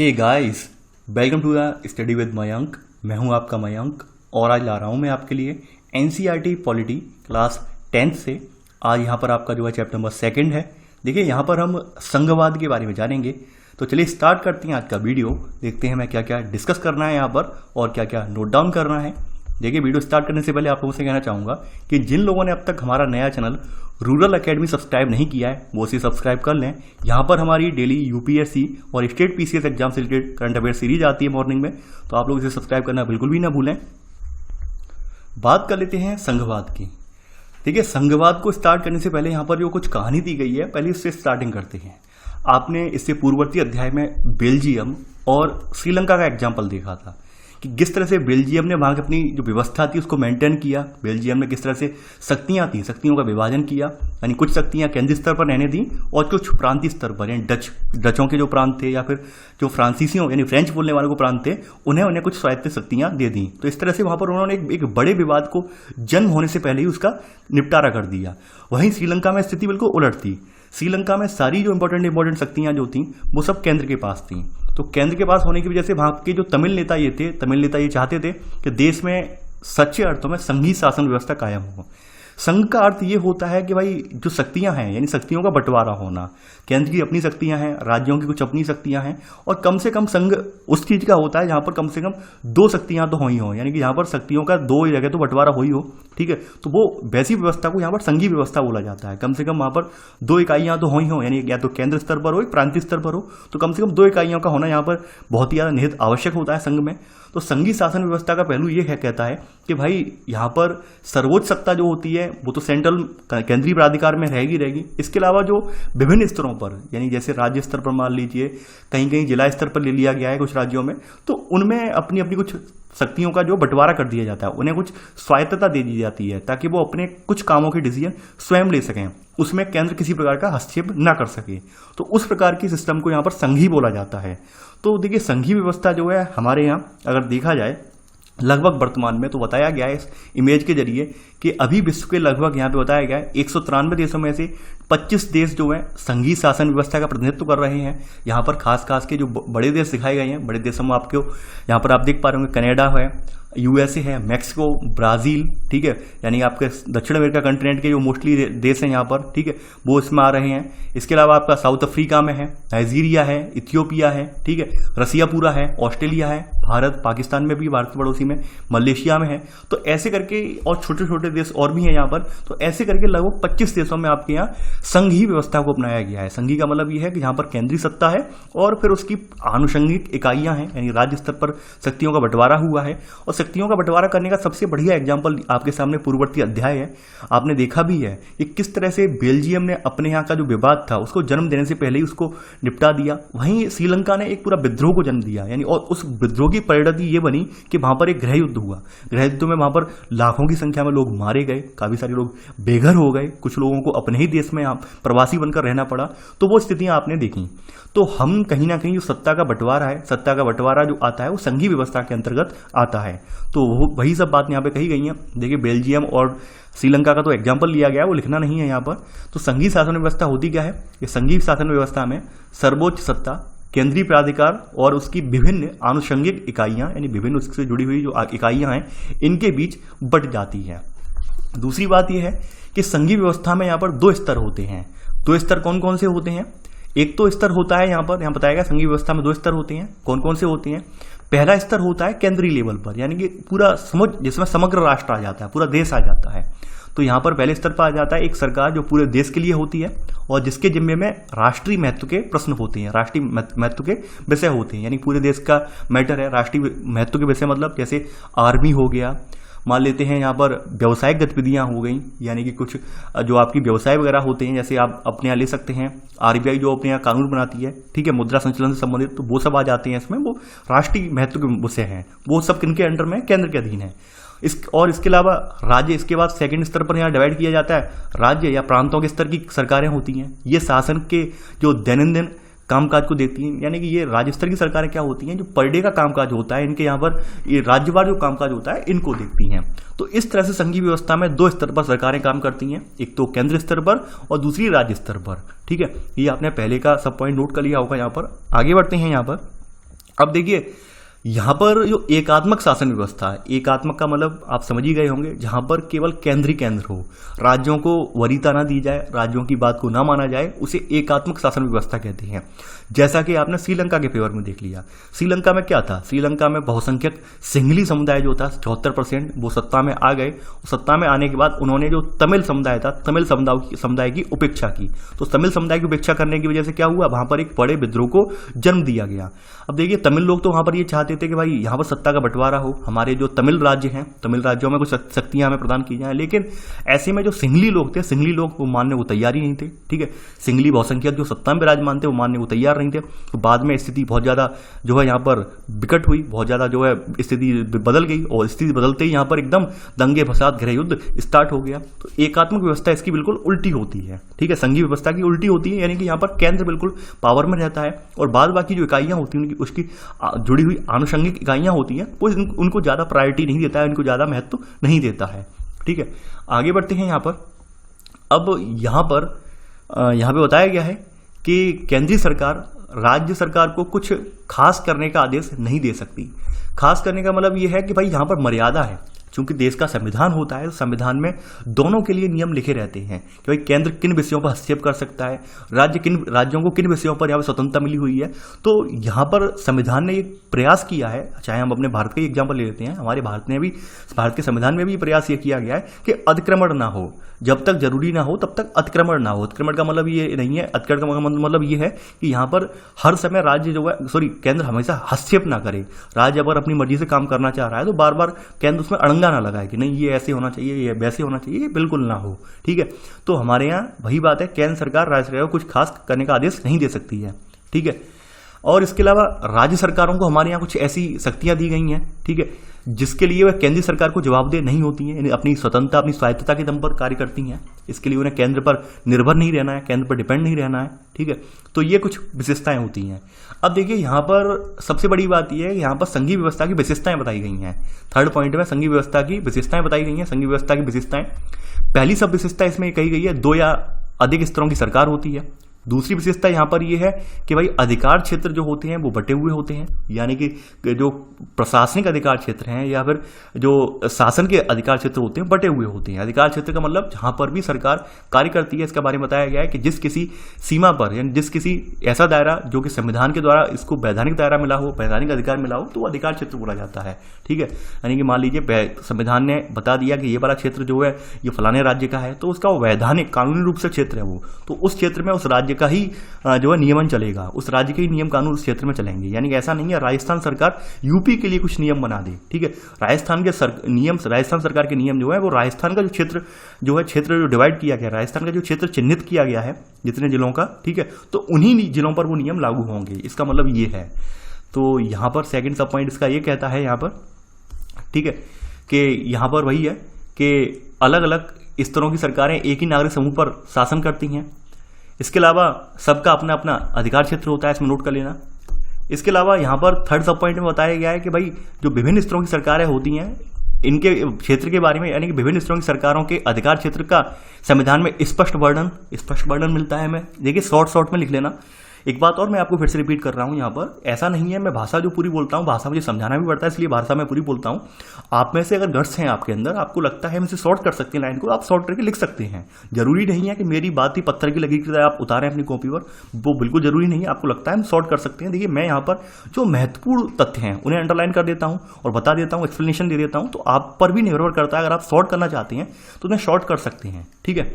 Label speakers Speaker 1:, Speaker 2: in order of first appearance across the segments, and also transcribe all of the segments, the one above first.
Speaker 1: Hey guys, welcome to the study with Mayank. मैं हूं आपका मयंक और आज ला रहा हूं मैं आपके लिए एनसीईआरटी पॉलिटी क्लास 10th से। आज यहां पर आपका जो है चैप्टर नंबर 2 है। देखिए यहां पर हम संघवाद के बारे में जानेंगे। तो चलिए स्टार्ट करते हैं आज का वीडियो। देखते हैं मैं क्या क्या डिस्कस करना है यहाँ पर और क्या क्या नोट डाउन करना है। देखिए वीडियो स्टार्ट करने से पहले आप लोगों से कहना चाहूँगा कि जिन लोगों ने अब तक हमारा नया चैनल रूरल एकेडमी सब्सक्राइब नहीं किया है वो उसे सब्सक्राइब कर लें। यहाँ पर हमारी डेली यूपीएससी और स्टेट पीसीएस एग्जाम से रिलेटेड करंट अफेयर सीरीज आती है मॉर्निंग में, तो आप लोग इसे सब्सक्राइब करना बिल्कुल भी ना भूलें। बात कर लेते हैं संघवाद की। देखिए संघवाद को स्टार्ट करने से पहले यहाँ पर जो कुछ कहानी दी गई है पहले इससे स्टार्टिंग करते हैं। आपने इससे पूर्ववर्ती अध्याय में बेल्जियम और श्रीलंका का एग्जाम्पल देखा था कि किस तरह से बेल्जियम ने वहाँ की अपनी जो व्यवस्था थी उसको मेंटेन किया। बेल्जियम ने किस तरह से शक्तियाँ थी, शक्तियों का विभाजन किया, यानी कुछ शक्तियाँ केंद्रीय स्तर पर रहने दी और कुछ प्रांतीय स्तर पर, यानी डचों के जो प्रांत थे या फिर जो फ्रांसीसियों यानी फ्रेंच बोलने वालों को प्रांत थे उन्हें कुछ स्वायत्त शक्तियाँ दे दी। तो इस तरह से वहाँ पर उन्होंने एक बड़े विवाद को जन्म होने से पहले ही उसका निपटारा कर दिया। वहीं श्रीलंका में स्थिति बिल्कुल उलट थी। श्रीलंका में सारी जो इंपॉर्टेंट शक्तियाँ जो थी वो सब केंद्र के पास थी। तो केंद्र के पास होने की वजह से वहाँ के जो तमिल नेता ये चाहते थे कि देश में सच्चे अर्थों में संघीय शासन व्यवस्था कायम हो। संघ का अर्थ ये होता है कि भाई जो शक्तियां हैं यानी शक्तियों का बंटवारा होना। केंद्र की अपनी शक्तियां हैं, राज्यों की कुछ अपनी शक्तियां हैं और कम से कम संघ उस चीज का होता है जहां पर कम से कम दो शक्तियां तो हो ही हो, यानी कि यहाँ पर शक्तियों का दो जगह तो बंटवारा हो ही हो। ठीक है, तो वो वैसी व्यवस्था को यहाँ पर संघीय व्यवस्था बोला जाता है। कम से कम वहां पर दो इकाइयां तो हो ही हो, यानी या तो केंद्र स्तर पर हो या प्रांतीय स्तर पर हो, तो कम से कम दो इकाइयों का होना यहाँ पर बहुत ही ज्यादा निहित आवश्यक होता है संघ में। तो संघीय शासन व्यवस्था का पहलू ये कहता है कि भाई यहाँ पर सर्वोच्च सत्ता जो होती है वो तो सेंट्रल केंद्रीय प्राधिकार में रहेगी। इसके अलावा जो विभिन्न स्तरों पर, यानी जैसे राज्य स्तर पर मान लीजिए, कहीं जिला स्तर पर ले लिया गया है कुछ राज्यों में, तो उनमें अपनी अपनी कुछ शक्तियों का जो बंटवारा कर दिया जाता है, उन्हें कुछ स्वायत्तता दे दी जाती है ताकि वो अपने कुछ कामों के डिसीजन स्वयं ले सकें, उसमें केंद्र किसी प्रकार का हस्तक्षेप ना कर सके। तो उस प्रकार की सिस्टम को यहाँ पर संघीय बोला जाता है। तो देखिए संघीय व्यवस्था जो है हमारे यहाँ अगर देखा जाए लगभग वर्तमान में, तो बताया गया है इस इमेज के जरिए कि अभी विश्व के लगभग यहाँ पे बताया गया है 193 देशों में से 25 देश जो है संघीय शासन व्यवस्था का प्रतिनिधित्व कर रहे हैं। यहाँ पर खास के जो बड़े देश दिखाए गए हैं, बड़े देशों में आपको यहाँ पर आप देख पा रहे होंगे कनाडा है, यूएसए है, मैक्सिको, ब्राजील, ठीक है, यानी आपके दक्षिण अमेरिका कंटिनेंट के जो मोस्टली देश हैं यहाँ पर, ठीक है, वो इसमें आ रहे हैं। इसके अलावा आपका साउथ अफ्रीका में है, नाइजीरिया है, इथियोपिया है, ठीक है, रसिया पूरा है, ऑस्ट्रेलिया है, भारत, पाकिस्तान में भी, भारत पड़ोसी में, मलेशिया में है। तो ऐसे करके और छोटे छोटे देश और भी हैं यहाँ पर। तो ऐसे करके लगभग 25 देशों में आपके यहाँ संघीय व्यवस्था को अपनाया गया है। संघीय का मतलब ये है कि यहाँ पर केंद्रीय सत्ता है और फिर उसकी आनुषंगिक इकाइयां हैं, यानी राज्य स्तर पर शक्तियों का बंटवारा हुआ है। और शक्तियों का बंटवारा करने का सबसे बढ़िया एग्जाम्पल आपके सामने पूर्ववर्ती अध्याय है। आपने देखा भी है कि किस तरह से बेल्जियम ने अपने यहाँ का जो विवाद था उसको जन्म देने से पहले ही उसको निपटा दिया। वहीं श्रीलंका ने एक पूरा विद्रोह को जन्म दिया, यानी और उस विद्रोह की परिणति ये बनी कि वहां पर एक गृह युद्ध हुआ। गृह युद्ध में वहां पर लाखों की संख्या में लोग मारे गए, काफी सारे लोग बेघर हो गए, कुछ लोगों को अपने ही देश में प्रवासी बनकर रहना पड़ा। तो वो स्थितियां आपने देखी। तो हम कहीं ना कहीं जो सत्ता का बंटवारा है, सत्ता का बंटवारा जो आता है वो संघीय व्यवस्था के अंतर्गत आता है। तो वही सब बात यहाँ पे कही गई है। देखिए बेल्जियम और श्रीलंका का तो एग्जाम्पल लिया गया है, वो लिखना नहीं है यहाँ पर। तो संघीय शासन व्यवस्था होती क्या है? ये संघीय शासन व्यवस्था में सर्वोच्च सत्ता केंद्रीय प्राधिकार और उसकी विभिन्न आनुषंगिक इकाइयां, यानी विभिन्न उससे जुड़ी हुई जो इकाइयां हैं, इनके बीच बंट जाती है। दूसरी बात यह है कि संघीय व्यवस्था में यहाँ पर दो स्तर होते हैं। दो स्तर कौन कौन से होते हैं? एक तो स्तर होता है यहाँ बताया गया संघीय व्यवस्था में दो स्तर होते हैं। कौन कौन से होते हैं? पहला स्तर होता है केंद्रीय लेवल पर, यानी कि पूरा जिसमें समग्र राष्ट्र आ जाता है, पूरा देश आ जाता है। तो यहाँ पर पहले स्तर पर आ जाता है एक सरकार जो पूरे देश के लिए होती है और जिसके जिम्मे में राष्ट्रीय महत्व के प्रश्न होते हैं, राष्ट्रीय महत्व के विषय होते हैं, यानी पूरे देश का मैटर है। राष्ट्रीय महत्व के विषय मतलब जैसे आर्मी हो गया, मान लेते हैं यहाँ पर व्यावसायिक गतिविधियाँ हो गई, यानी कि कुछ जो आपकी व्यवसाय वगैरह होते हैं, जैसे आप अपने यहाँ ले सकते हैं आरबीआई जो अपने यहाँ कानून बनाती है, ठीक है, मुद्रा संचलन से संबंधित, तो वो सब आ जाते हैं इसमें। वो राष्ट्रीय महत्व के विषय हैं, वो सब किनके अंडर में? केंद्र के अधीन है। और इसके अलावा राज्य, इसके बाद सेकंड स्तर पर यहाँ डिवाइड किया जाता है। राज्य या प्रांतों के स्तर की सरकारें होती हैं, ये शासन के जो दैनंदिन कामकाज को देखती हैं, यानी कि ये राज्य स्तर की सरकारें क्या होती हैं, जो पर डे का कामकाज होता है इनके यहाँ पर, ये राज्यवार जो कामकाज होता है इनको देखती हैं। तो इस तरह से संघीय व्यवस्था में दो स्तर पर सरकारें काम करती हैं, एक तो केंद्र स्तर पर और दूसरी राज्य स्तर पर। ठीक है, ये आपने पहले का सब पॉइंट नोट कर लिया होगा। यहाँ पर आगे बढ़ते हैं। यहाँ पर अब देखिए यहाँ पर जो एकात्मक शासन व्यवस्था है, एकात्मक का मतलब आप समझ ही गए होंगे, जहाँ पर केवल केंद्र ही केंद्र हो, राज्यों को वरीयता ना दी जाए, राज्यों की बात को ना माना जाए, उसे एकात्मक शासन व्यवस्था कहते हैं। जैसा कि आपने श्रीलंका के फेवर में देख लिया। श्रीलंका में क्या था, श्रीलंका में बहुसंख्यक सिंहली समुदाय जो था 74%, वो सत्ता में आ गए। सत्ता में आने के बाद उन्होंने जो तमिल समुदाय था, तमिल समुदाय की उपेक्षा की। तो तमिल समुदाय की उपेक्षा करने की वजह से क्या हुआ, वहां पर एक बड़े विद्रोह को जन्म दिया गया। अब देखिए तमिल लोग तो वहां पर ये चाहते थे कि भाई यहाँ पर सत्ता का बंटवारा हो, हमारे जो तमिल राज्य हैं, तमिल राज्यों में कुछ शक्तियां हमें प्रदान की जाए। लेकिन ऐसे में जो सिंहली लोग थे, सिंहली लोग वो मानने को तैयार ही नहीं थे। ठीक है, सिंहली बहुसंख्यक जो सत्ता में विराजमान थे वो मानने को तैयार नहीं थे। तो बाद में स्थिति बहुत ज्यादा जो है यहाँ पर विकट हुई, बहुत ज्यादा जो है स्थिति बदल गई, और स्थिति बदलते ही यहाँ पर एकदम दंगे फसाद गृह युद्ध स्टार्ट हो गया। तो एकात्मक व्यवस्था इसकी बिल्कुल उल्टी होती है। ठीक है, संघीय व्यवस्था की उल्टी होती है, यानी कि यहाँ पर केंद्र बिल्कुल पावर में रहता है और बाद बाकी जो इकाइयां होती हैं उसकी जुड़ी हुई आनुषंगिक इकाइयां होती हैं वो उनको ज्यादा प्रायोरिटी नहीं देता है, उनको ज्यादा महत्व नहीं देता है। ठीक है, आगे बढ़ते हैं यहाँ पर। अब यहाँ पे बताया गया है कि केंद्रीय सरकार राज्य सरकार को कुछ खास करने का आदेश नहीं दे सकती। खास करने का मतलब यह है कि भाई यहाँ पर मर्यादा है। चूंकि देश का संविधान होता है, तो संविधान में दोनों के लिए नियम लिखे रहते हैं कि भाई केंद्र किन विषयों पर हस्तक्षेप कर सकता है, राज्यों को किन विषयों पर यहाँ पर स्वतंत्रता मिली हुई है। तो यहाँ पर संविधान ने एक प्रयास किया है, चाहे हम अपने भारत का ही एग्जाम्पल ले लेते हैं, हमारे भारत के संविधान में भी प्रयास ये किया गया है कि अतिक्रमण ना हो, जब तक जरूरी ना हो तब तक अतिक्रमण ना हो। अतिक्रमण का मतलब ये नहीं है, अतिक्रमण का मतलब ये है कि यहाँ पर हर समय राज्य जो है केंद्र हमेशा हस्तक्षेप ना करे। राज्य अगर अपनी मर्जी से काम करना चाह रहा है तो बार बार केंद्र उसमें अड़ंगा ना लगाए कि नहीं ये ऐसे होना चाहिए, ये वैसे होना चाहिए, ये बिल्कुल ना हो। ठीक है, तो हमारे यहाँ वही बात है, केंद्र सरकार राज्य सरकार को कुछ खास करने का आदेश नहीं दे सकती है। ठीक है, और इसके अलावा राज्य सरकारों को हमारे यहाँ कुछ ऐसी शक्तियां दी गई हैं, ठीक है, जिसके लिए वह केंद्रीय सरकार को जवाबदेह नहीं होती हैं, अपनी स्वतंत्रता अपनी स्वायत्तता के दम पर कार्य करती हैं। इसके लिए उन्हें केंद्र पर निर्भर नहीं रहना है, केंद्र पर डिपेंड नहीं रहना है। ठीक है, तो ये कुछ विशेषताएं होती हैं। अब देखिए यहाँ पर सबसे बड़ी बात यह है कि यहाँ पर संघीय व्यवस्था की विशेषताएं बताई गई हैं। थर्ड पॉइंट में संघीय व्यवस्था की विशेषताएं बताई गई हैं। संघीय व्यवस्था की विशेषताएं, पहली सब विशेषता इसमें कही गई है 2 या अधिक स्तरों की सरकार होती है। दूसरी विशेषता यहाँ पर यह है कि भाई अधिकार क्षेत्र जो होते हैं वो बटे हुए होते हैं, यानी कि जो प्रशासनिक अधिकार क्षेत्र हैं या फिर जो शासन के अधिकार क्षेत्र होते हैं बटे हुए होते हैं। अधिकार क्षेत्र का मतलब जहां पर भी सरकार कार्य करती है, इसके बारे में बताया गया है कि जिस किसी सीमा पर यानी जिस किसी ऐसा दायरा जो कि संविधान के द्वारा इसको वैधानिक दायरा मिला हो, वैधानिक अधिकार मिला हो, तो वो अधिकार क्षेत्र बोला जाता है। ठीक है, यानी कि मान लीजिए संविधान ने बता दिया कि ये वाला क्षेत्र जो है ये फलाने राज्य का है, तो उसका वैधानिक कानूनी रूप से क्षेत्र है वो, तो उस क्षेत्र में उस राज्य का ही जो है नियमन चलेगा, उस राज्य के ही नियम कानून उस क्षेत्र में चलेंगे। यानी कि ऐसा नहीं है राजस्थान सरकार यूपी के लिए कुछ नियम बना दे। ठीक है, राजस्थान सरकार के नियम जो है वो राजस्थान का जो क्षेत्र जो डिवाइड किया गया, राजस्थान का जो क्षेत्र चिन्हित किया गया है जितने जिलों का, ठीक है, तो उन्हीं जिलों पर वो नियम लागू होंगे। इसका मतलब ये है। तो यहाँ पर सेकंड सब पॉइंट इसका ये कहता है यहाँ पर, ठीक है, कि यहाँ पर वही है कि अलग अलग स्तरों की सरकारें एक ही नागरिक समूह पर शासन करती हैं। इसके अलावा सबका अपना अपना अधिकार क्षेत्र होता है, इसमें नोट कर लेना। इसके अलावा यहाँ पर थर्ड सब पॉइंट में बताया गया है कि भाई जो विभिन्न स्तरों की सरकारें होती हैं इनके क्षेत्र के बारे में, यानी कि विभिन्न स्तरों की सरकारों के अधिकार क्षेत्र का संविधान में स्पष्ट वर्णन मिलता है। हमें देखिए शॉर्ट में लिख लेना। एक बात और मैं आपको फिर से रिपीट कर रहा हूं, यहाँ पर ऐसा नहीं है मैं भाषा जो पूरी बोलता हूँ, भाषा मुझे समझाना भी पड़ता है, इसलिए भाषा मैं पूरी बोलता हूँ। आप में से अगर गट्स हैं आपके अंदर, आपको लगता है हम इसे शॉर्ट कर सकते हैं लाइन को, आप शॉर्ट करके लिख सकते हैं। जरूरी नहीं है कि मेरी बात ही पत्थर की लगी की तरह आप उतारें अपनी कॉपी पर, वो बिल्कुल जरूरी नहीं है। आपको लगता है हम शॉर्ट कर सकते हैं। देखिए मैं यहाँ पर जो महत्वपूर्ण तथ्य हैं उन्हें अंडरलाइन कर देता हूँ और बता देता हूँ, एक्सप्लेनेशन दे देता हूँ। तो आप पर भी निर्भर करता है, अगर आप शॉर्ट करना चाहते हैं तो उन्हें शॉर्ट कर सकते हैं। ठीक है,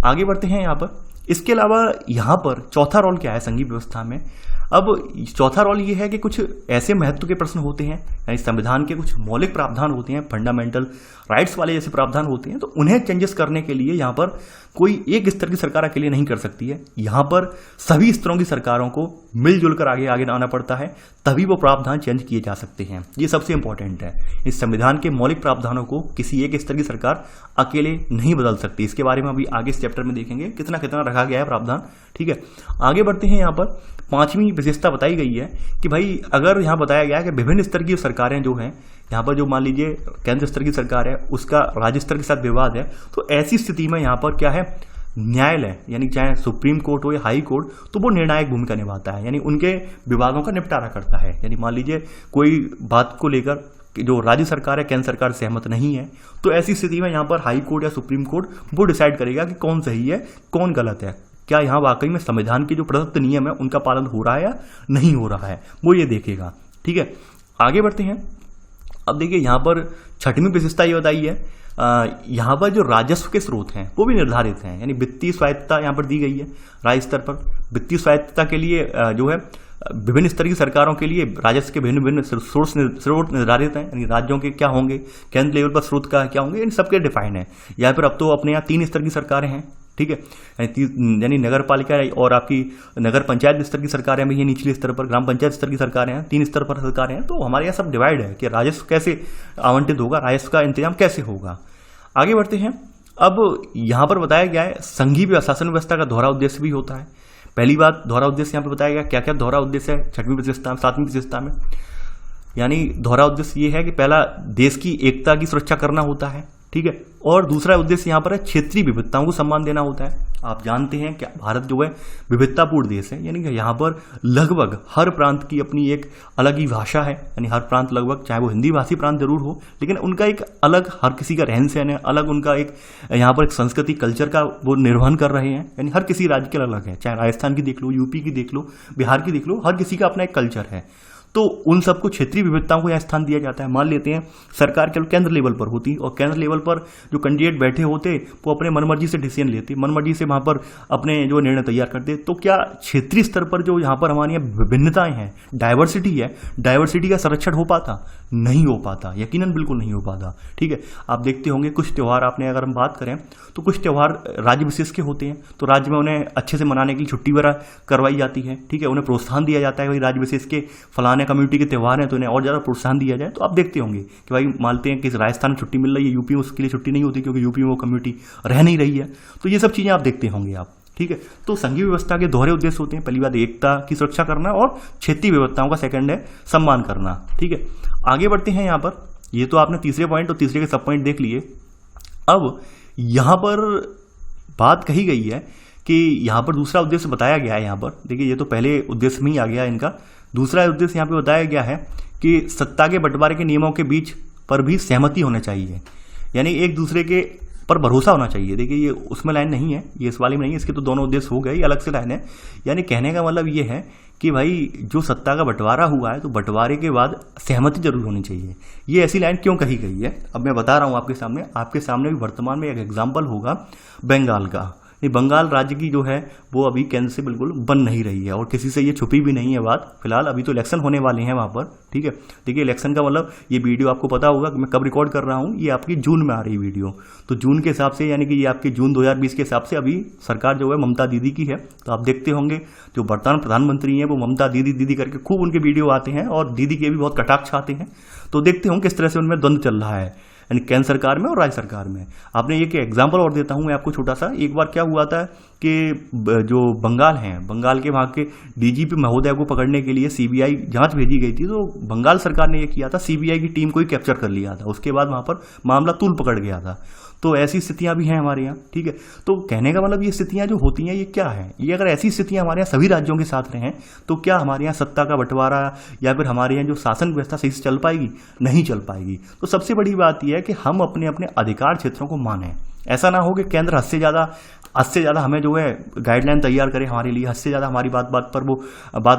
Speaker 1: आगे बढ़ते हैं यहाँ पर। इसके अलावा यहाँ पर चौथा रोल क्या है संघीय व्यवस्था में। अब चौथा रोल ये है कि कुछ ऐसे महत्व के प्रश्न होते हैं, यानी संविधान के कुछ मौलिक प्रावधान होते हैं, फंडामेंटल राइट्स वाले जैसे प्रावधान होते हैं, तो उन्हें चेंजेस करने के लिए यहाँ पर कोई एक स्तर की सरकार अकेले नहीं कर सकती है। यहाँ पर सभी स्तरों की सरकारों को मिलजुल कर आगे आना पड़ता है, तभी वो प्रावधान चेंज किए जा सकते हैं। ये सबसे इंपॉर्टेंट है। इस संविधान के मौलिक प्रावधानों को किसी एक स्तर की सरकार अकेले नहीं बदल सकती। इसके बारे में अभी आगे इस चैप्टर में देखेंगे कितना कितना रखा गया है प्रावधान। ठीक है, आगे बढ़ते हैं। यहाँ पर पांचवी विशेषता बताई गई है कि भाई अगर यहाँ बताया गया है कि विभिन्न स्तर की सरकारें जो हैं, यहाँ पर जो मान लीजिए केंद्र स्तर की सरकार है उसका राज्य स्तर के साथ विवाद है, तो ऐसी स्थिति में यहाँ पर क्या है, न्यायालय यानी चाहे सुप्रीम कोर्ट हो या हाई कोर्ट, तो वो निर्णायक भूमिका निभाता है, यानी उनके विवादों का निपटारा करता है। यानी मान लीजिए कोई बात को लेकर जो राज्य सरकार है, केंद्र सरकार सहमत नहीं है, तो ऐसी स्थिति में यहाँ पर हाई कोर्ट या सुप्रीम कोर्ट वो डिसाइड करेगा कि कौन सही है कौन गलत है, क्या यहाँ वाकई में संविधान के जो प्रदत्त नियम है उनका पालन हो रहा है या नहीं हो रहा है, वो ये देखेगा। ठीक है, आगे बढ़ते हैं। अब देखिए यहाँ पर छठवीं विशेषता ये बताई है, यहाँ पर जो राजस्व के स्रोत हैं वो भी निर्धारित हैं, यानी वित्तीय स्वायत्तता यहाँ पर दी गई है राज्य स्तर पर। वित्तीय स्वायत्तता के लिए जो है विभिन्न स्तर की सरकारों के लिए राजस्व के भिन्न भिन्न स्रोत निर्धारित हैं, यानी राज्यों के क्या होंगे, केंद्र लेवल पर स्रोत का क्या होंगे, इन सबके डिफाइन है। यहाँ पर अब तो अपने यहाँ 3 स्तर की सरकारें हैं। ठीक है, यानी नगर पालिका और आपकी नगर पंचायत स्तर की सरकारें भी, ये निचले स्तर पर ग्राम पंचायत स्तर की सरकारें हैं, 3 स्तर पर सरकारें हैं। तो हमारे यहाँ सब डिवाइड है कि राजस्व कैसे आवंटित होगा, राजस्व का इंतजाम कैसे होगा। आगे बढ़ते हैं। अब यहाँ पर बताया गया है संघीय शासन व्यवस्था का दोहरा उद्देश्य भी होता है। पहली बात, दोहरा उद्देश्य यहाँ पर बताया गया, क्या क्या दोहरा उद्देश्य है छठवीं विशेषता, 7वीं विशेषता में। यानी दोहरा उद्देश्य ये है कि पहला देश की एकता की सुरक्षा करना होता है, ठीक है, और दूसरा उद्देश्य यहाँ पर है क्षेत्रीय विविधताओं को सम्मान देना होता है। आप जानते हैं कि भारत जो है विविधतापूर्ण देश है, यानी कि यहाँ पर लगभग हर प्रांत की अपनी एक अलग ही भाषा है, यानी हर प्रांत लगभग, चाहे वो हिंदी भाषी प्रांत जरूर हो, लेकिन उनका एक अलग, हर किसी का रहन सहन है अलग, उनका एक यहाँ पर एक संस्कृति कल्चर का वो निर्वहन कर रहे हैं, यानी हर किसी राज्य के अलग है, चाहे राजस्थान की देख लो, यूपी की देख लो, बिहार की देख लो, हर किसी का अपना एक कल्चर है। तो उन सबको क्षेत्रीय विविधताओं को यहाँ स्थान दिया जाता है। मान लेते हैं सरकार केवल केंद्र लेवल पर होती और केंद्र लेवल पर जो कैंडिडेट बैठे होते वो अपने मनमर्जी से डिसीजन लेते, मनमर्जी से वहाँ पर अपने जो निर्णय तैयार करते। तो क्या क्षेत्रीय स्तर पर जो यहाँ पर हमारी विभिन्नताएं हैं, डाइवर्सिटी है, डाइवर्सिटी का संरक्षण हो पाता? नहीं हो पाता, यकीनन बिल्कुल नहीं हो पाता। ठीक है, आप देखते होंगे कुछ त्यौहार, आपने अगर हम बात करें तो कुछ त्यौहार राज्य विशेष के होते हैं, तो राज्य में उन्हें अच्छे से मनाने के लिए छुट्टी वगैरह करवाई जाती है। ठीक है, उन्हें प्रोत्साहन दिया जाता है, भाई राज्य विशेष के फलाने कम्युनिटी के त्यौहार हैं तो उन्हें और ज़्यादा प्रोत्साहन दिया जाए। तो आप देखते होंगे कि भाई मानते हैं कि राजस्थान में छुट्टी मिल रही है, यूपी में उसके लिए छुट्टी नहीं होती क्योंकि यूपी में वो कम्युनिटी रह नहीं रही है। तो ये सब चीज़ें आप देखते होंगे आप। ठीक है, तो संघीय व्यवस्था के दोहरे उद्देश्य होते हैं। पहली बात एकता की सुरक्षा करना और क्षेत्रीय विविधताओं का सेकंड है सम्मान करना। ठीक है, आगे बढ़ते हैं। यहाँ पर ये तो आपने तीसरे पॉइंट और तीसरे के सब पॉइंट देख लिए। अब यहाँ पर बात कही गई है कि यहाँ पर दूसरा उद्देश्य बताया गया है। यहाँ पर देखिए, ये तो पहले उद्देश्य में ही आ गया इनका। दूसरा उद्देश्य यहाँ पे बताया गया है कि सत्ता के बंटवारे के नियमों के बीच पर भी सहमति होना चाहिए, यानी एक दूसरे के पर भरोसा होना चाहिए। देखिए, ये उसमें लाइन नहीं है, ये इस वाले में नहीं है, इसके तो दोनों उद्देश्य हो गए, ये अलग से लाइन है। यानी कहने का मतलब ये है कि भाई जो सत्ता का बंटवारा हुआ है तो बंटवारे के बाद सहमति जरूर होनी चाहिए। ये ऐसी लाइन क्यों कही गई है अब मैं बता रहा हूँ आपके सामने भी वर्तमान में एक एग्जाम्पल होगा बंगाल का। बंगाल राज्य की जो है वो अभी केंद्र से बिल्कुल बन नहीं रही है और किसी से ये छुपी भी नहीं है बात फिलहाल। अभी तो इलेक्शन होने वाले हैं वहाँ पर। ठीक है, देखिए इलेक्शन का मतलब, ये वीडियो आपको पता होगा कि मैं कब रिकॉर्ड कर रहा हूँ, ये आपकी जून में आ रही वीडियो। तो जून के हिसाब से, यानी कि ये आपके जून 2020 के हिसाब से अभी सरकार जो है ममता दीदी की है। तो आप देखते होंगे जो वर्तमान प्रधानमंत्री हैं वो ममता दीदी दीदी करके खूब उनके वीडियो आते हैं और दीदी के भी बहुत कटाक्ष आते हैं। तो देखते होंगे किस तरह से उनमें द्वंद्व चल रहा है, यानी केंद्र सरकार में और राज्य सरकार में। आपने एक एग्जाम्पल और देता हूं मैं आपको छोटा सा। एक बार क्या हुआ था कि जो बंगाल हैं, बंगाल के वहाँ के डीजीपी महोदय को पकड़ने के लिए सीबीआई जांच भेजी गई थी। तो बंगाल सरकार ने ये किया था, सीबीआई की टीम को ही कैप्चर कर लिया था। उसके बाद वहाँ पर मामला तूल पकड़ गया था। तो ऐसी स्थितियां भी हैं हमारे यहाँ। ठीक है, तो कहने का मतलब ये स्थितियां जो होती हैं ये क्या है, ये अगर ऐसी स्थितियां हमारे यहाँ सभी राज्यों के साथ रहें तो क्या हमारे यहाँ सत्ता का बंटवारा या फिर हमारे यहाँ जो शासन व्यवस्था सही से चल पाएगी? नहीं चल पाएगी। तो सबसे बड़ी बात यह है कि हम अपने अपने अधिकार क्षेत्रों को मानें। ऐसा ना हो कि केंद्र हद से ज़्यादा हमें जो है गाइडलाइन तैयार करे हमारे लिए, हद से ज़्यादा हमारी बात बात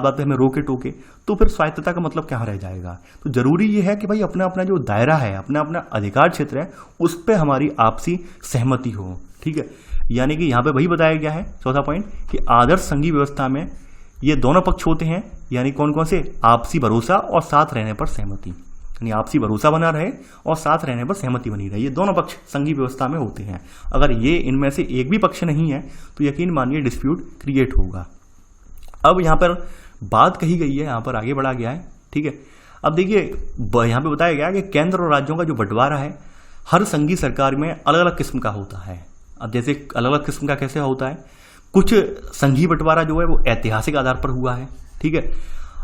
Speaker 1: पे हमें रोके टोके, तो फिर स्वायत्तता का मतलब क्या रह जाएगा। तो जरूरी ये है कि भाई अपना अपना जो दायरा है, अपना अपना अधिकार क्षेत्र है, उस पर हमारी आपसी सहमति हो। ठीक है, यानी कि यहाँ पे वही बताया गया है चौथा पॉइंट कि आदर्श संघीय व्यवस्था में ये दोनों पक्ष होते हैं, यानी कौन कौन से? आपसी भरोसा और साथ रहने पर सहमति, यानी आपसी भरोसा बना रहे और साथ रहने पर सहमति बनी रहे। ये दोनों पक्ष संघीय व्यवस्था में होते हैं। अगर ये इनमें से एक भी पक्ष नहीं है तो यकीन मानिए डिस्प्यूट क्रिएट होगा। अब यहाँ पर बात कही गई है, यहाँ पर आगे बढ़ा गया है। ठीक है, अब देखिए यहाँ पे बताया गया है कि केंद्र और राज्यों का जो बंटवारा है हर संघीय सरकार में अलग अलग किस्म का होता है। अब जैसे अलग अलग किस्म का कैसे होता है, कुछ संघीय बंटवारा जो है वो ऐतिहासिक आधार पर हुआ है। ठीक है,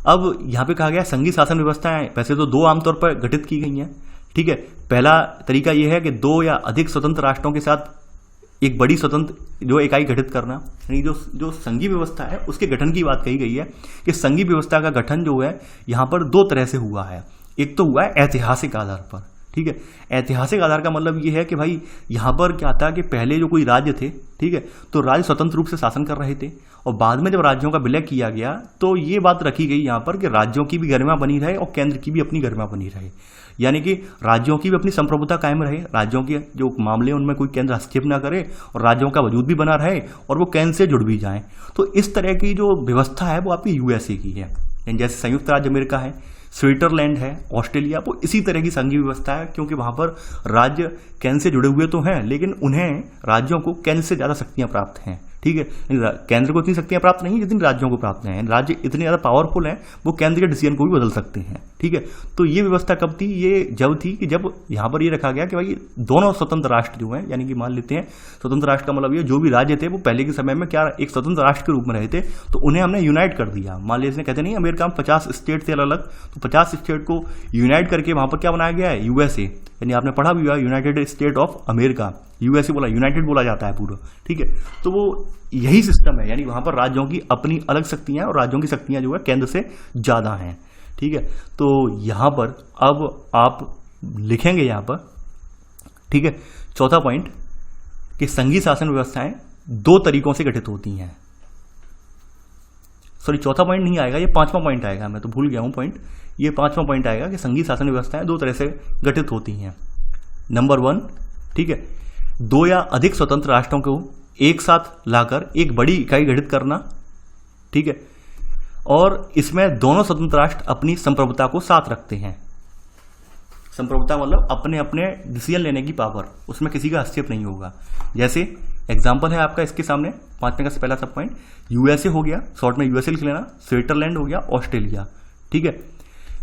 Speaker 1: अब यहाँ पे कहा गया संघीय शासन व्यवस्थाएं वैसे तो दो आमतौर पर गठित की गई हैं। ठीक है, पहला तरीका यह है कि दो या अधिक स्वतंत्र राष्ट्रों के साथ एक बड़ी स्वतंत्र जो इकाई गठित करना, यानी जो संघीय व्यवस्था है उसके गठन की बात कही गई है कि संघीय व्यवस्था का गठन जो है यहाँ पर दो तरह से हुआ है। एक तो हुआ है ऐतिहासिक आधार पर, ठीक है। ऐतिहासिक आधार का मतलब ये है कि भाई यहाँ पर क्या था कि पहले जो कोई राज्य थे, ठीक है, तो राज्य स्वतंत्र रूप से शासन कर रहे थे, और बाद में जब राज्यों का विलय किया गया तो ये बात रखी गई यहाँ पर कि राज्यों की भी गरिमा बनी रहे और केंद्र की भी अपनी गरिमा बनी रहे, यानी कि राज्यों की भी अपनी संप्रभुता कायम रहे, राज्यों के जो मामले उनमें कोई केंद्र हस्तक्षेप ना करे और राज्यों का वजूद भी बना रहे और वो केंद्र से जुड़ भी जाएं। तो इस तरह की जो व्यवस्था है वो आपकी यूएसए की है, जैसे संयुक्त राज्य अमेरिका है, स्विट्जरलैंड है, ऑस्ट्रेलिया, वो इसी तरह की संघीय व्यवस्था है, क्योंकि वहां पर राज्य केंद्र से जुड़े हुए तो हैं लेकिन उन्हें राज्यों को केंद्र से ज़्यादा शक्तियां प्राप्त हैं, ठीक है। केंद्र को इतनी शक्तियां प्राप्त नहीं जितनी राज्यों को प्राप्त हैं, राज्य इतने ज़्यादा पावरफुल हैं वो केंद्र के डिसीजन को भी बदल सकते हैं, ठीक है। तो ये व्यवस्था कब थी? ये जब थी कि जब यहाँ पर ये रखा गया कि भाई दोनों स्वतंत्र राष्ट्र जो हैं, यानी कि मान लेते हैं स्वतंत्र राष्ट्र का मतलब ये जो भी राज्य थे वो पहले के समय में क्या एक स्वतंत्र राष्ट्र के रूप में रहे थे, तो उन्हें हमने यूनाइट कर दिया। मान लीजिए कहते नहीं अमेरिका में 50 स्टेट थे अलग, तो 50 स्टेट को यूनाइट करके वहां पर क्या बनाया गया है? यूएसए, यानी आपने पढ़ा भी हुआ United state of America, USA बोला, यूनाइटेड बोला जाता है पूरा, ठीक है। तो वो यही सिस्टम है, यानी वहां पर राज्यों की अपनी अलग शक्तियां और राज्यों की शक्तियां जो है केंद्र से ज्यादा हैं, ठीक है। तो यहां पर अब आप लिखेंगे यहां पर, ठीक है, चौथा पॉइंट कि संघीय शासन व्यवस्थाएं दो तरीकों से गठित होती हैं। सॉरी, चौथा पॉइंट नहीं आएगा, ये पांचवा पॉइंट आएगा, मैं तो भूल गया हूं पॉइंट, ये पांचवा पॉइंट आएगा कि संघीय शासन व्यवस्थाएं दो तरह से गठित होती हैं। नंबर 1, ठीक है, दो या अधिक स्वतंत्र राष्ट्रों को एक साथ लाकर एक बड़ी इकाई गठित करना, ठीक है, और इसमें दोनों स्वतंत्र राष्ट्र अपनी संप्रभुता को साथ रखते हैं। संप्रभुता मतलब अपने अपने डिसीजन लेने की पावर, उसमें किसी का हस्तक्षेप नहीं होगा। जैसे एग्जाम्पल है आपका इसके सामने, पांचवें का पहला सब पॉइंट यूएसए हो गया, शॉर्ट में यूएसए लिख लेना, स्विट्जरलैंड हो गया, ऑस्ट्रेलिया, ठीक है।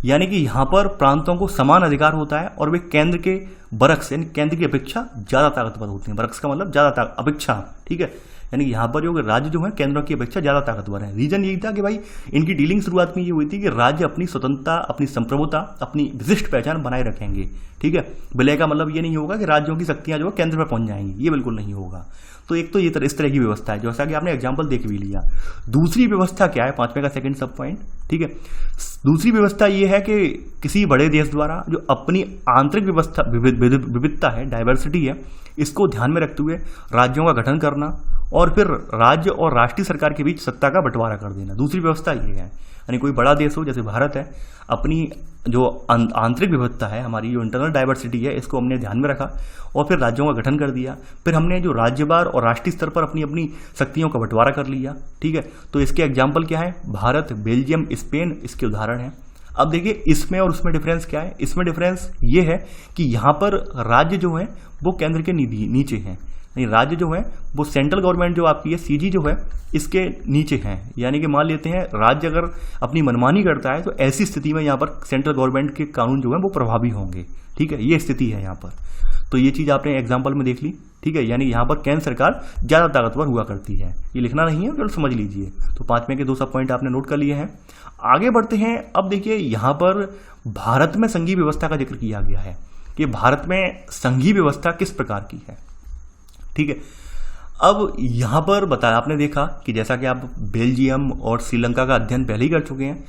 Speaker 1: यानी कि यहां पर प्रांतों को समान अधिकार होता है और वे केंद्र के बरक्स यानी केंद्र की अपेक्षा ज्यादा ताकतवर होते हैं। बरक्स का मतलब ज्यादा अपेक्षा, ठीक है, यानी कि यहाँ पर जो राज्य जो है केंद्र की अपेक्षा ज्यादा ताकतवर है। रीजन यही था कि भाई इनकी डीलिंग शुरुआत में ये हुई थी कि राज्य अपनी स्वतंत्रता, अपनी संप्रभुता, अपनी विशिष्ट पहचान बनाए रखेंगे, ठीक है। विलय का मतलब ये नहीं होगा कि राज्यों की शक्तियां जो है केंद्र पर पहुंच जाएंगी, ये बिल्कुल नहीं होगा। तो एक तो ये इस तरह की व्यवस्था है, जैसा कि आपने एग्जाम्पल देख भी लिया। दूसरी व्यवस्था क्या है, पांचवें का सेकंड सब पॉइंट, ठीक है। दूसरी व्यवस्था ये है कि किसी बड़े देश द्वारा जो अपनी आंतरिक व्यवस्था विविधता है, डाइवर्सिटी है, इसको ध्यान में रखते हुए राज्यों का गठन करना और फिर राज्य और राष्ट्रीय सरकार के बीच सत्ता का बंटवारा कर देना। दूसरी व्यवस्था ये है, यानी कोई बड़ा देश हो जैसे भारत है, अपनी जो आंतरिक विविधता है, हमारी जो इंटरनल डाइवर्सिटी है, इसको हमने ध्यान में रखा और फिर राज्यों का गठन कर दिया। फिर हमने जो राज्यवार और राष्ट्रीय स्तर पर अपनी अपनी शक्तियों का बंटवारा कर लिया, ठीक है। तो इसके एग्जाम्पल क्या है? भारत, बेल्जियम, स्पेन इसके उदाहरण हैं। अब देखिए इसमें और उसमें डिफरेंस क्या है। इसमें डिफरेंस ये है कि यहाँ पर राज्य जो है वो केंद्र के नीचे हैं, राज्य जो है वो सेंट्रल गवर्नमेंट जो आपकी है सीजी जो है इसके नीचे हैं। यानी कि मान लेते हैं राज्य अगर अपनी मनमानी करता है तो ऐसी स्थिति में यहाँ पर सेंट्रल गवर्नमेंट के कानून जो है वो प्रभावी होंगे, ठीक है, ये स्थिति है यहाँ पर। तो ये चीज आपने एग्जाम्पल में देख ली, ठीक है, यानी यहाँ पर केंद्र सरकार ज्यादा ताकतवर हुआ करती है। ये लिखना नहीं है, केवल समझ लीजिए। तो पांचवें के दो सब पॉइंट आपने नोट कर लिए हैं। आगे बढ़ते हैं। अब देखिए यहाँ पर भारत में संघीय व्यवस्था का जिक्र किया गया है कि भारत में संघीय व्यवस्था किस प्रकार की है, ठीक है। अब यहां पर बताया, आपने देखा कि जैसा कि आप बेल्जियम और श्रीलंका का अध्ययन पहले ही कर चुके हैं,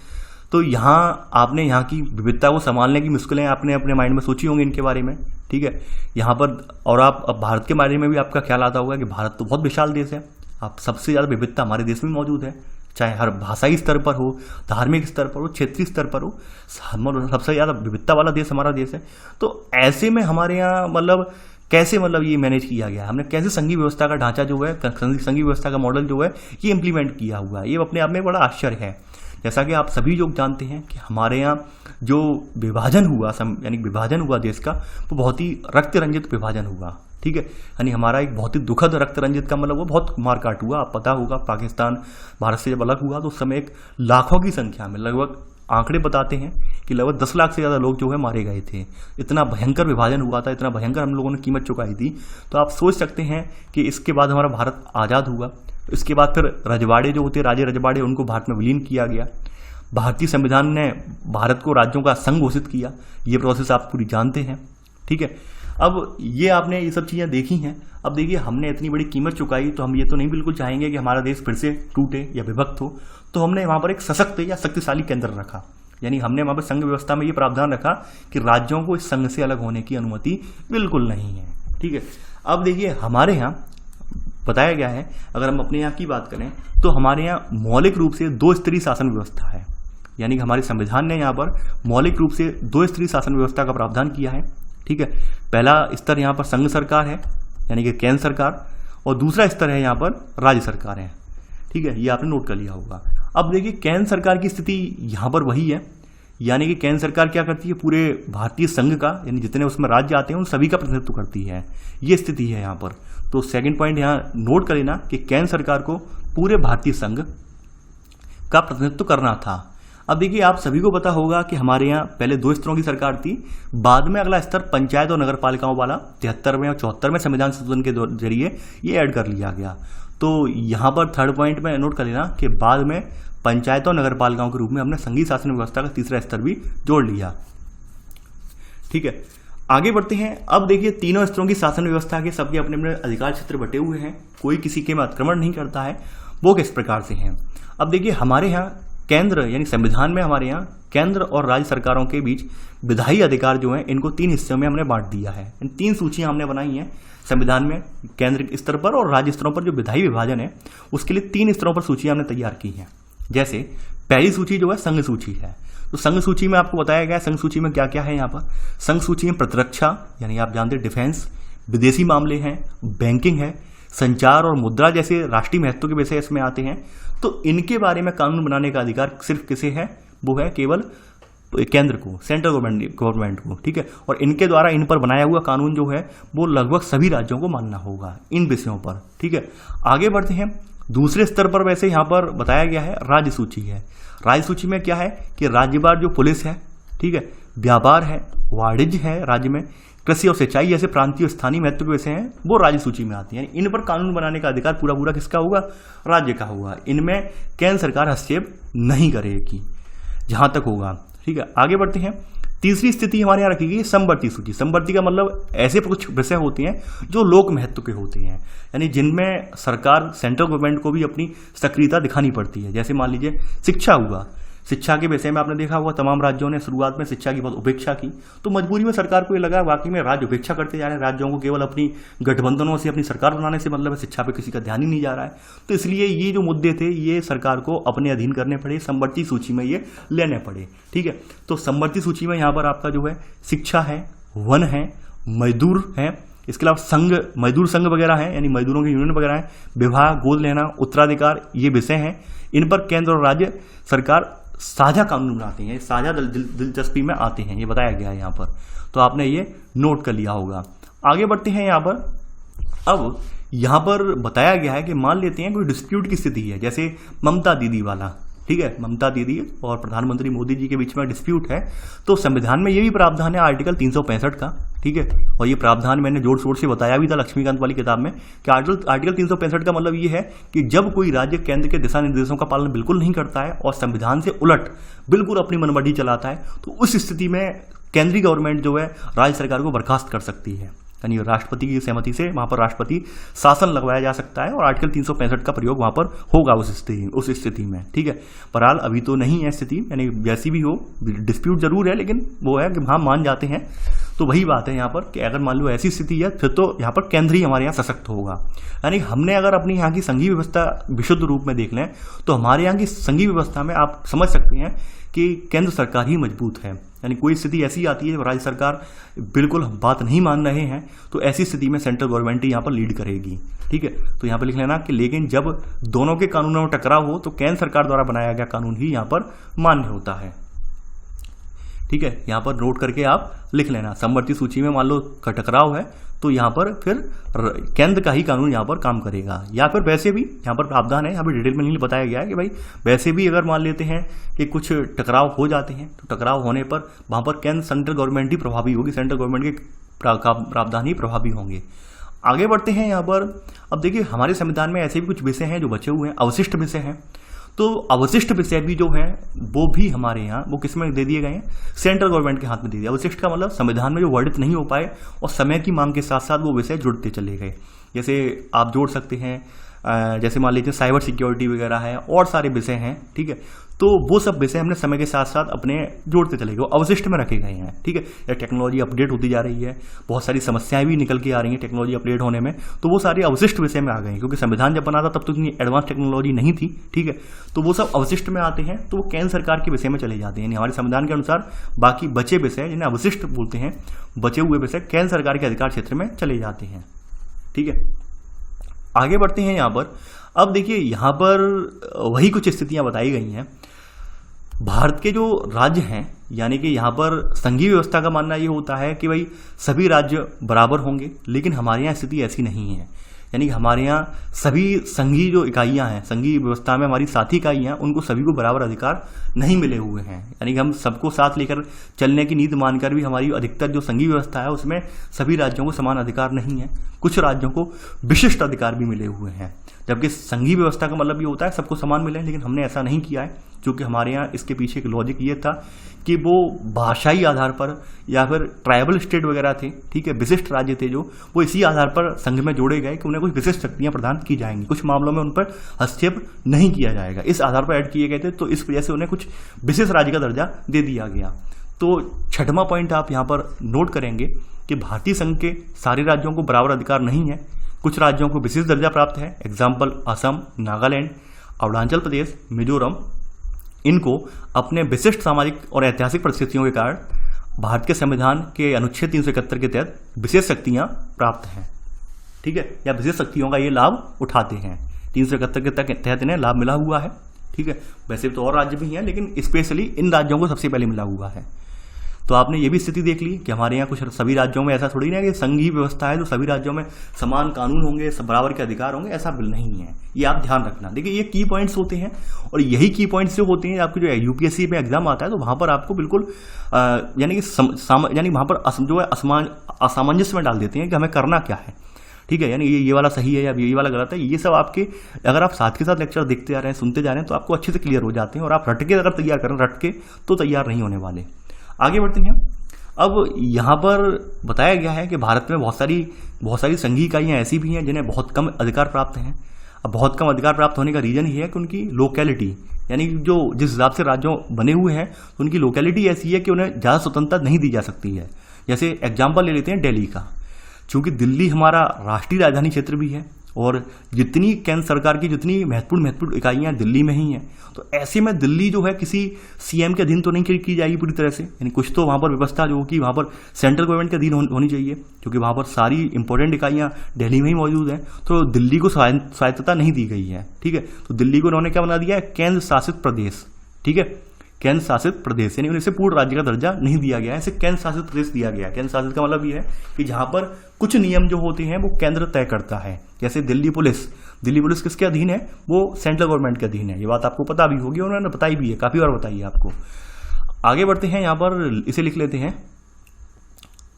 Speaker 1: तो यहां आपने यहां की विविधता को संभालने की मुश्किलें आपने अपने माइंड में सोची होंगी इनके बारे में, ठीक है। यहां पर और आप अब भारत के बारे में भी आपका ख्याल आता होगा कि भारत तो बहुत विशाल देश है, आप सबसे ज्यादा विविधता हमारे देश में मौजूद है, चाहे हर भाषाई स्तर पर हो, धार्मिक स्तर पर हो, क्षेत्रीय स्तर पर हो, सबसे ज्यादा विविधता वाला देश हमारा देश है। तो ऐसे में हमारे यहाँ मतलब कैसे ये मैनेज किया गया, हमने कैसे संघीय व्यवस्था का ढांचा जो है, संघीय व्यवस्था का मॉडल जो है ये इंप्लीमेंट किया हुआ है, ये अपने आप में बड़ा आश्चर्य है। जैसा कि आप सभी लोग जानते हैं कि हमारे यहाँ जो विभाजन हुआ, यानी विभाजन हुआ देश का, वो बहुत ही रक्त रंजित विभाजन हुआ, ठीक है। यानी हमारा एक बहुत ही दुखद रक्त रंजित का मतलब वो बहुत मारकाट हुआ। आप पता होगा पाकिस्तान भारत से जब अलग हुआ तो उस समय एक लाखों की संख्या में, लगभग आंकड़े बताते हैं कि लगभग 10 लाख से ज़्यादा लोग जो है मारे गए थे। इतना भयंकर विभाजन हुआ था, इतना भयंकर हम लोगों ने कीमत चुकाई थी। तो आप सोच सकते हैं कि इसके बाद हमारा भारत आज़ाद हुआ, इसके बाद फिर रजवाड़े जो होते, राजे रजवाड़े, उनको भारत में विलीन किया गया। भारतीय संविधान ने भारत को राज्यों का संघ घोषित किया, ये प्रोसेस आप पूरी जानते हैं, ठीक है। अब ये आपने ये सब चीज़ें देखी हैं। अब देखिए हमने इतनी बड़ी कीमत चुकाई तो हम ये तो नहीं बिल्कुल चाहेंगे कि हमारा देश फिर से टूटे या विभक्त हो, तो हमने वहाँ पर एक सशक्त या शक्तिशाली केंद्र रखा। यानी हमने वहाँ पर संघ व्यवस्था में ये प्रावधान रखा कि राज्यों को इस संघ से अलग होने की अनुमति बिल्कुल नहीं है। ठीक है, अब देखिए हमारे यहाँ बताया गया है, अगर हम अपने यहाँ की बात करें तो हमारे यहाँ मौलिक रूप से 2 स्तरीय शासन व्यवस्था है। यानी कि हमारे संविधान ने यहाँ पर मौलिक रूप से 2 स्तरीय शासन व्यवस्था का प्रावधान किया है। ठीक है, पहला स्तर यहाँ पर संघ सरकार है यानी कि केंद्र सरकार, और दूसरा स्तर है यहाँ पर राज्य सरकार है। ठीक है, ये आपने नोट कर लिया होगा। अब देखिए केंद्र सरकार की स्थिति यहाँ पर वही है, यानी कि केंद्र सरकार क्या करती है, पूरे भारतीय संघ का यानी जितने उसमें राज्य आते हैं उन सभी का प्रतिनिधित्व करती है। ये स्थिति है यहाँ पर। तो सेकंड पॉइंट यहाँ नोट कर लेना कि केंद्र सरकार को पूरे भारतीय संघ का प्रतिनिधित्व करना था। अब देखिए आप सभी को पता होगा कि हमारे यहाँ पहले 2 स्तरों की सरकार थी, बाद में अगला स्तर पंचायत और नगर पालिकाओं वाला 73वें और 74वें संविधान संशोधन के जरिए ये ऐड कर लिया गया। तो यहाँ पर थर्ड पॉइंट में नोट कर लेना कि बाद में पंचायत और नगर पालिकाओं के रूप में हमने संघीय शासन व्यवस्था का तीसरा स्तर भी जोड़ लिया। ठीक है, आगे बढ़ते हैं। अब देखिए तीनों स्तरों की शासन व्यवस्था के सबके अपने अपने अधिकार क्षेत्र बटे हुए हैं, कोई किसी के में आक्रमण नहीं करता है। वो किस प्रकार से हैं? अब देखिए हमारे यहाँ केंद्र यानी संविधान में हमारे यहाँ केंद्र और राज्य सरकारों के बीच विधायी अधिकार जो है इनको 3 हिस्सों में हमने बांट दिया है। इन 3 सूचियां हमने बनाई हैं संविधान में, केंद्र स्तर पर और राज्य स्तरों पर जो विधायी विभाजन है उसके लिए 3 स्तरों पर सूचियां हमने तैयार की हैं। जैसे पहली सूची जो है संघ सूची है, तो संघ सूची में आपको बताया गया है संघ सूची में क्या क्या है। यहाँ पर संघ सूची में प्रतिरक्षा यानी आप जानते हैं डिफेंस, विदेशी मामले हैं, बैंकिंग है, संचार और मुद्रा जैसे राष्ट्रीय महत्व के विषय इसमें आते हैं। तो इनके बारे में कानून बनाने का अधिकार सिर्फ किसे है? वो है केवल केंद्र को, सेंट्रल गवर्नमेंट को। ठीक है, और इनके द्वारा इन पर बनाया हुआ कानून जो है वो लगभग सभी राज्यों को मानना होगा इन विषयों पर। ठीक है, आगे बढ़ते हैं। दूसरे स्तर पर वैसे यहाँ पर बताया गया है राज्य सूची है। राज्य सूची में क्या है कि राज्यवार जो पुलिस है, ठीक है, व्यापार है, वाणिज्य है, राज्य में कृषि और सिंचाई जैसे प्रांतीय और स्थानीय महत्व के विषय हैं वो राज्य सूची में आती हैं। इन पर कानून बनाने का अधिकार पूरा पूरा किसका होगा? राज्य का होगा। इनमें केंद्र सरकार हस्तक्षेप नहीं करेगी जहां तक होगा। ठीक है, आगे बढ़ते हैं। तीसरी स्थिति हमारे यहाँ रखी गई समवर्ती सूची। समवर्ती का मतलब ऐसे कुछ विषय होते हैं जो लोक महत्व के होते हैं, यानी जिनमें सरकार सेंट्रल गवर्नमेंट को भी अपनी सक्रियता दिखानी पड़ती है। जैसे मान लीजिए शिक्षा हुआ, शिक्षा के विषय में आपने देखा होगा तमाम राज्यों ने शुरुआत में शिक्षा की बहुत उपेक्षा की, तो मजबूरी में सरकार को ये लगा वाकई में राज्य उपेक्षा करते जा रहे हैं, राज्यों को केवल अपनी गठबंधनों से अपनी सरकार बनाने से मतलब है, शिक्षा पे किसी का ध्यान ही नहीं जा रहा है। तो इसलिए ये जो मुद्दे थे ये सरकार को अपने अधीन करने पड़े, समवर्ती सूची में ये लेने पड़े। ठीक है, तो समवर्ती सूची में यहाँ पर आपका जो है शिक्षा है, वन है, मजदूर है, इसके अलावा संघ, मजदूर संघ वगैरह है यानी मजदूरों के यूनियन वगैरह है, विवाह, गोद लेना, उत्तराधिकार, ये विषय हैं। इन पर केंद्र और राज्य सरकार साझा कानून बनाते हैं, साझा दिलचस्पी में आते हैं, ये बताया गया है यहाँ पर। तो आपने ये नोट कर लिया होगा। आगे बढ़ते हैं यहाँ पर। अब यहाँ पर बताया गया है कि मान लेते हैं कोई डिस्प्यूट की स्थिति है, जैसे ममता दीदी वाला। ठीक है, ममता दीदी और प्रधानमंत्री मोदी जी के बीच में डिस्प्यूट है, तो संविधान में ये भी प्रावधान है आर्टिकल 365 का। ठीक है, और ये प्रावधान मैंने जोर शोर से बताया भी था लक्ष्मीकांत वाली किताब में कि आर्टिकल 365 का मतलब ये है कि जब कोई राज्य केंद्र के दिशा निर्देशों का पालन बिल्कुल नहीं करता है और संविधान से उलट बिल्कुल अपनी मनमर्जी चलाता है, तो उस स्थिति में केंद्रीय गवर्नमेंट जो है राज्य सरकार को बर्खास्त कर सकती है, यानी राष्ट्रपति की सहमति से वहां पर राष्ट्रपति शासन लगवाया जा सकता है और आर्टिकल 365 का प्रयोग वहां पर होगा उस स्थिति में। ठीक है, बहरहाल अभी तो नहीं है स्थिति, यानी जैसी भी हो डिस्प्यूट जरूर है, लेकिन वो है कि हाँ मान जाते हैं। तो वही बात है यहाँ पर कि अगर मान लो ऐसी स्थिति है फिर तो यहाँ पर केंद्र ही हमारे यहाँ सशक्त होगा। यानी हमने अगर अपनी यहाँ की संघीय व्यवस्था विशुद्ध रूप में देख लें तो हमारे यहाँ की संघीय व्यवस्था में आप समझ सकते हैं कि केंद्र सरकार ही मजबूत है। यानी कोई स्थिति ऐसी आती है जब राज्य सरकार बिल्कुल बात नहीं मान रहे हैं, तो ऐसी स्थिति में सेंट्रल गवर्नमेंट ही यहाँ पर लीड करेगी। ठीक है, तो यहाँ पर लिख लेना कि लेकिन जब दोनों के कानूनों में टकराव हो तो केंद्र सरकार द्वारा बनाया गया कानून ही यहाँ पर मान्य होता है। ठीक है, यहाँ पर नोट करके आप लिख लेना। समवर्ती सूची में मान लो टकराव है तो यहाँ पर फिर केंद्र का ही कानून यहाँ पर काम करेगा, या फिर वैसे भी यहाँ पर प्रावधान है, यहाँ पर डिटेल में नहीं बताया गया है कि भाई वैसे भी अगर मान लेते हैं कि कुछ टकराव हो जाते हैं तो टकराव होने पर वहाँ पर केंद्र सेंट्रल गवर्नमेंट ही प्रभावी होगी, सेंट्रल गवर्नमेंट के प्रावधान ही प्रभावी होंगे। आगे बढ़ते हैं यहाँ पर। अब देखिए हमारे संविधान में ऐसे भी कुछ विषय हैं जो बचे हुए हैं, अवशिष्ट विषय हैं। तो अवशिष्ट विषय भी जो है वो भी हमारे यहाँ वो किस में दे दिए गए हैं, सेंट्रल गवर्नमेंट के हाथ में दे दिया। अवशिष्ट का मतलब संविधान में जो वर्णित नहीं हो पाए और समय की मांग के साथ साथ वो विषय जुड़ते चले गए। जैसे आप जोड़ सकते हैं, जैसे मान लीजिए साइबर सिक्योरिटी वगैरह है और सारे विषय हैं, ठीक है। तो वो सब विषय हमने समय के साथ साथ अपने जोड़ते चले गए, अवशिष्ट में रखे गए हैं, ठीक है। या टेक्नोलॉजी अपडेट होती जा रही है, बहुत सारी समस्याएं भी निकल के आ रही हैं टेक्नोलॉजी अपडेट होने में, तो वो सारी अवशिष्ट विषय में आ गए हैं। क्योंकि संविधान जब बना था तब तो इतनी एडवांस टेक्नोलॉजी नहीं थी, ठीक है। तो वो सब अवशिष्ट में आते हैं, तो वो केंद्र सरकार के विषय में चले जाते हैं। हमारे संविधान के अनुसार बाकी बचे विषय जिन्हें अवशिष्ट बोलते हैं, बचे हुए विषय केंद्र सरकार के अधिकार क्षेत्र में चले जाते हैं, ठीक है। आगे बढ़ते हैं यहाँ पर। अब देखिए यहाँ पर वही कुछ स्थितियां बताई गई हैं। भारत के जो राज्य हैं, यानी कि यहाँ पर संघीय व्यवस्था का मानना ये होता है कि भाई सभी राज्य बराबर होंगे, लेकिन हमारे यहाँ स्थिति ऐसी नहीं है। यानी कि हमारे यहाँ सभी संघीय जो इकाइयाँ हैं, संघीय व्यवस्था में हमारी साथी इकाइयाँ, उनको सभी को बराबर अधिकार नहीं मिले हुए हैं। यानी कि हम सबको साथ लेकर चलने की नीति मानकर भी हमारी अधिकतर जो संघीय व्यवस्था है उसमें सभी राज्यों को समान अधिकार नहीं है। कुछ राज्यों को विशिष्ट अधिकार भी मिले हुए हैं, जबकि संघीय व्यवस्था का मतलब ये होता है सबको समान मिले, लेकिन हमने ऐसा नहीं किया है। क्योंकि हमारे यहाँ इसके पीछे एक लॉजिक ये था कि वो भाषाई आधार पर या फिर ट्राइबल स्टेट वगैरह थे, ठीक है, विशिष्ट राज्य थे जो, वो इसी आधार पर संघ में जोड़े गए कि उन्हें कुछ विशिष्ट शक्तियां प्रदान की जाएंगी, कुछ मामलों में उन पर हस्तक्षेप नहीं किया जाएगा, इस आधार पर ऐड किए गए थे। तो इस वजह से उन्हें कुछ विशेष राज्य का दर्जा दे दिया गया। तो छठवां पॉइंट आप यहाँ पर नोट करेंगे कि भारतीय संघ के सारे राज्यों को बराबर अधिकार नहीं है, कुछ राज्यों को विशेष दर्जा प्राप्त है। एग्जाम्पल असम, नागालैंड, अरुणाचल प्रदेश, मिजोरम, इनको अपने विशिष्ट सामाजिक और ऐतिहासिक परिस्थितियों के कारण भारत के संविधान के अनुच्छेद 371 के तहत विशेष शक्तियां प्राप्त हैं, ठीक है, या विशेष शक्तियों का ये लाभ उठाते हैं। 371 के तहत इन्हें लाभ मिला हुआ है, ठीक है। वैसे तो और राज्य भी हैं, लेकिन स्पेशली इन राज्यों को सबसे पहले मिला हुआ है। तो आपने ये भी स्थिति देख ली कि हमारे यहाँ कुछ सभी राज्यों में ऐसा थोड़ी ना कि संघीय व्यवस्था है तो सभी राज्यों में समान कानून होंगे, सब बराबर के अधिकार होंगे, ऐसा बिल्कुल नहीं है। ये आप ध्यान रखना। देखिए ये की पॉइंट्स होते हैं और यही की पॉइंट्स जो होते हैं आपको जो यूपीएससी में एग्जाम आता है तो वहाँ पर आपको बिल्कुल यानी कि वहाँ पर जो है असामंजस्य में डाल देते हैं कि हमें करना क्या है, ठीक है। यानी ये वाला सही है या ये वाला गलत है, ये सब आपके अगर आप साथ के साथ लेक्चर देखते जा रहे हैं, सुनते जा रहे हैं तो आपको अच्छे से क्लियर हो जाते हैं। और आप रटके अगर तैयार करें, रटके तो तैयार नहीं होने वाले। आगे बढ़ते हैं। अब यहाँ पर बताया गया है कि भारत में बहुत सारी संघीय इकाइयाँ ऐसी भी हैं जिन्हें बहुत कम अधिकार प्राप्त हैं। अब बहुत कम अधिकार प्राप्त होने का रीजन ये है कि उनकी लोकेलिटी, यानी जो जिस हिसाब से राज्यों बने हुए हैं तो उनकी लोकेलिटी ऐसी है कि उन्हें ज़्यादा स्वतंत्रता नहीं दी जा सकती है। जैसे एग्जाम्पल ले लेते हैं दिल्ली का, चूँकि दिल्ली हमारा राष्ट्रीय राजधानी क्षेत्र भी है और जितनी केंद्र सरकार की जितनी महत्वपूर्ण इकाइयाँ दिल्ली में ही हैं, तो ऐसे में दिल्ली जो है किसी सीएम के अधीन तो नहीं की जाएगी पूरी तरह से। यानी कुछ तो वहाँ पर व्यवस्था जो कि वहाँ पर सेंट्रल गवर्नमेंट के अधीन होनी चाहिए, क्योंकि वहाँ पर सारी इंपॉर्टेंट इकाइयाँ दिल्ली में ही मौजूद हैं। तो दिल्ली को स्वायत्तता नहीं दी गई है, ठीक है। तो दिल्ली को उन्होंने क्या बना दिया है, केंद्र शासित प्रदेश, ठीक है, केंद्र शासित प्रदेश, यानी उन्हें पूर्ण राज्य का दर्जा नहीं दिया गया है, इसे केंद्र शासित प्रदेश दिया गया है। केंद्र शासित का मतलब ये है कि जहाँ पर कुछ नियम जो होते हैं वो केंद्र तय करता है। जैसे दिल्ली पुलिस किसके अधीन है, वो सेंट्रल गवर्नमेंट के अधीन है। ये बात आपको पता भी होगी, उन्होंने बताई भी है, काफी बार बताई है आपको। आगे बढ़ते हैं, यहाँ पर इसे लिख लेते हैं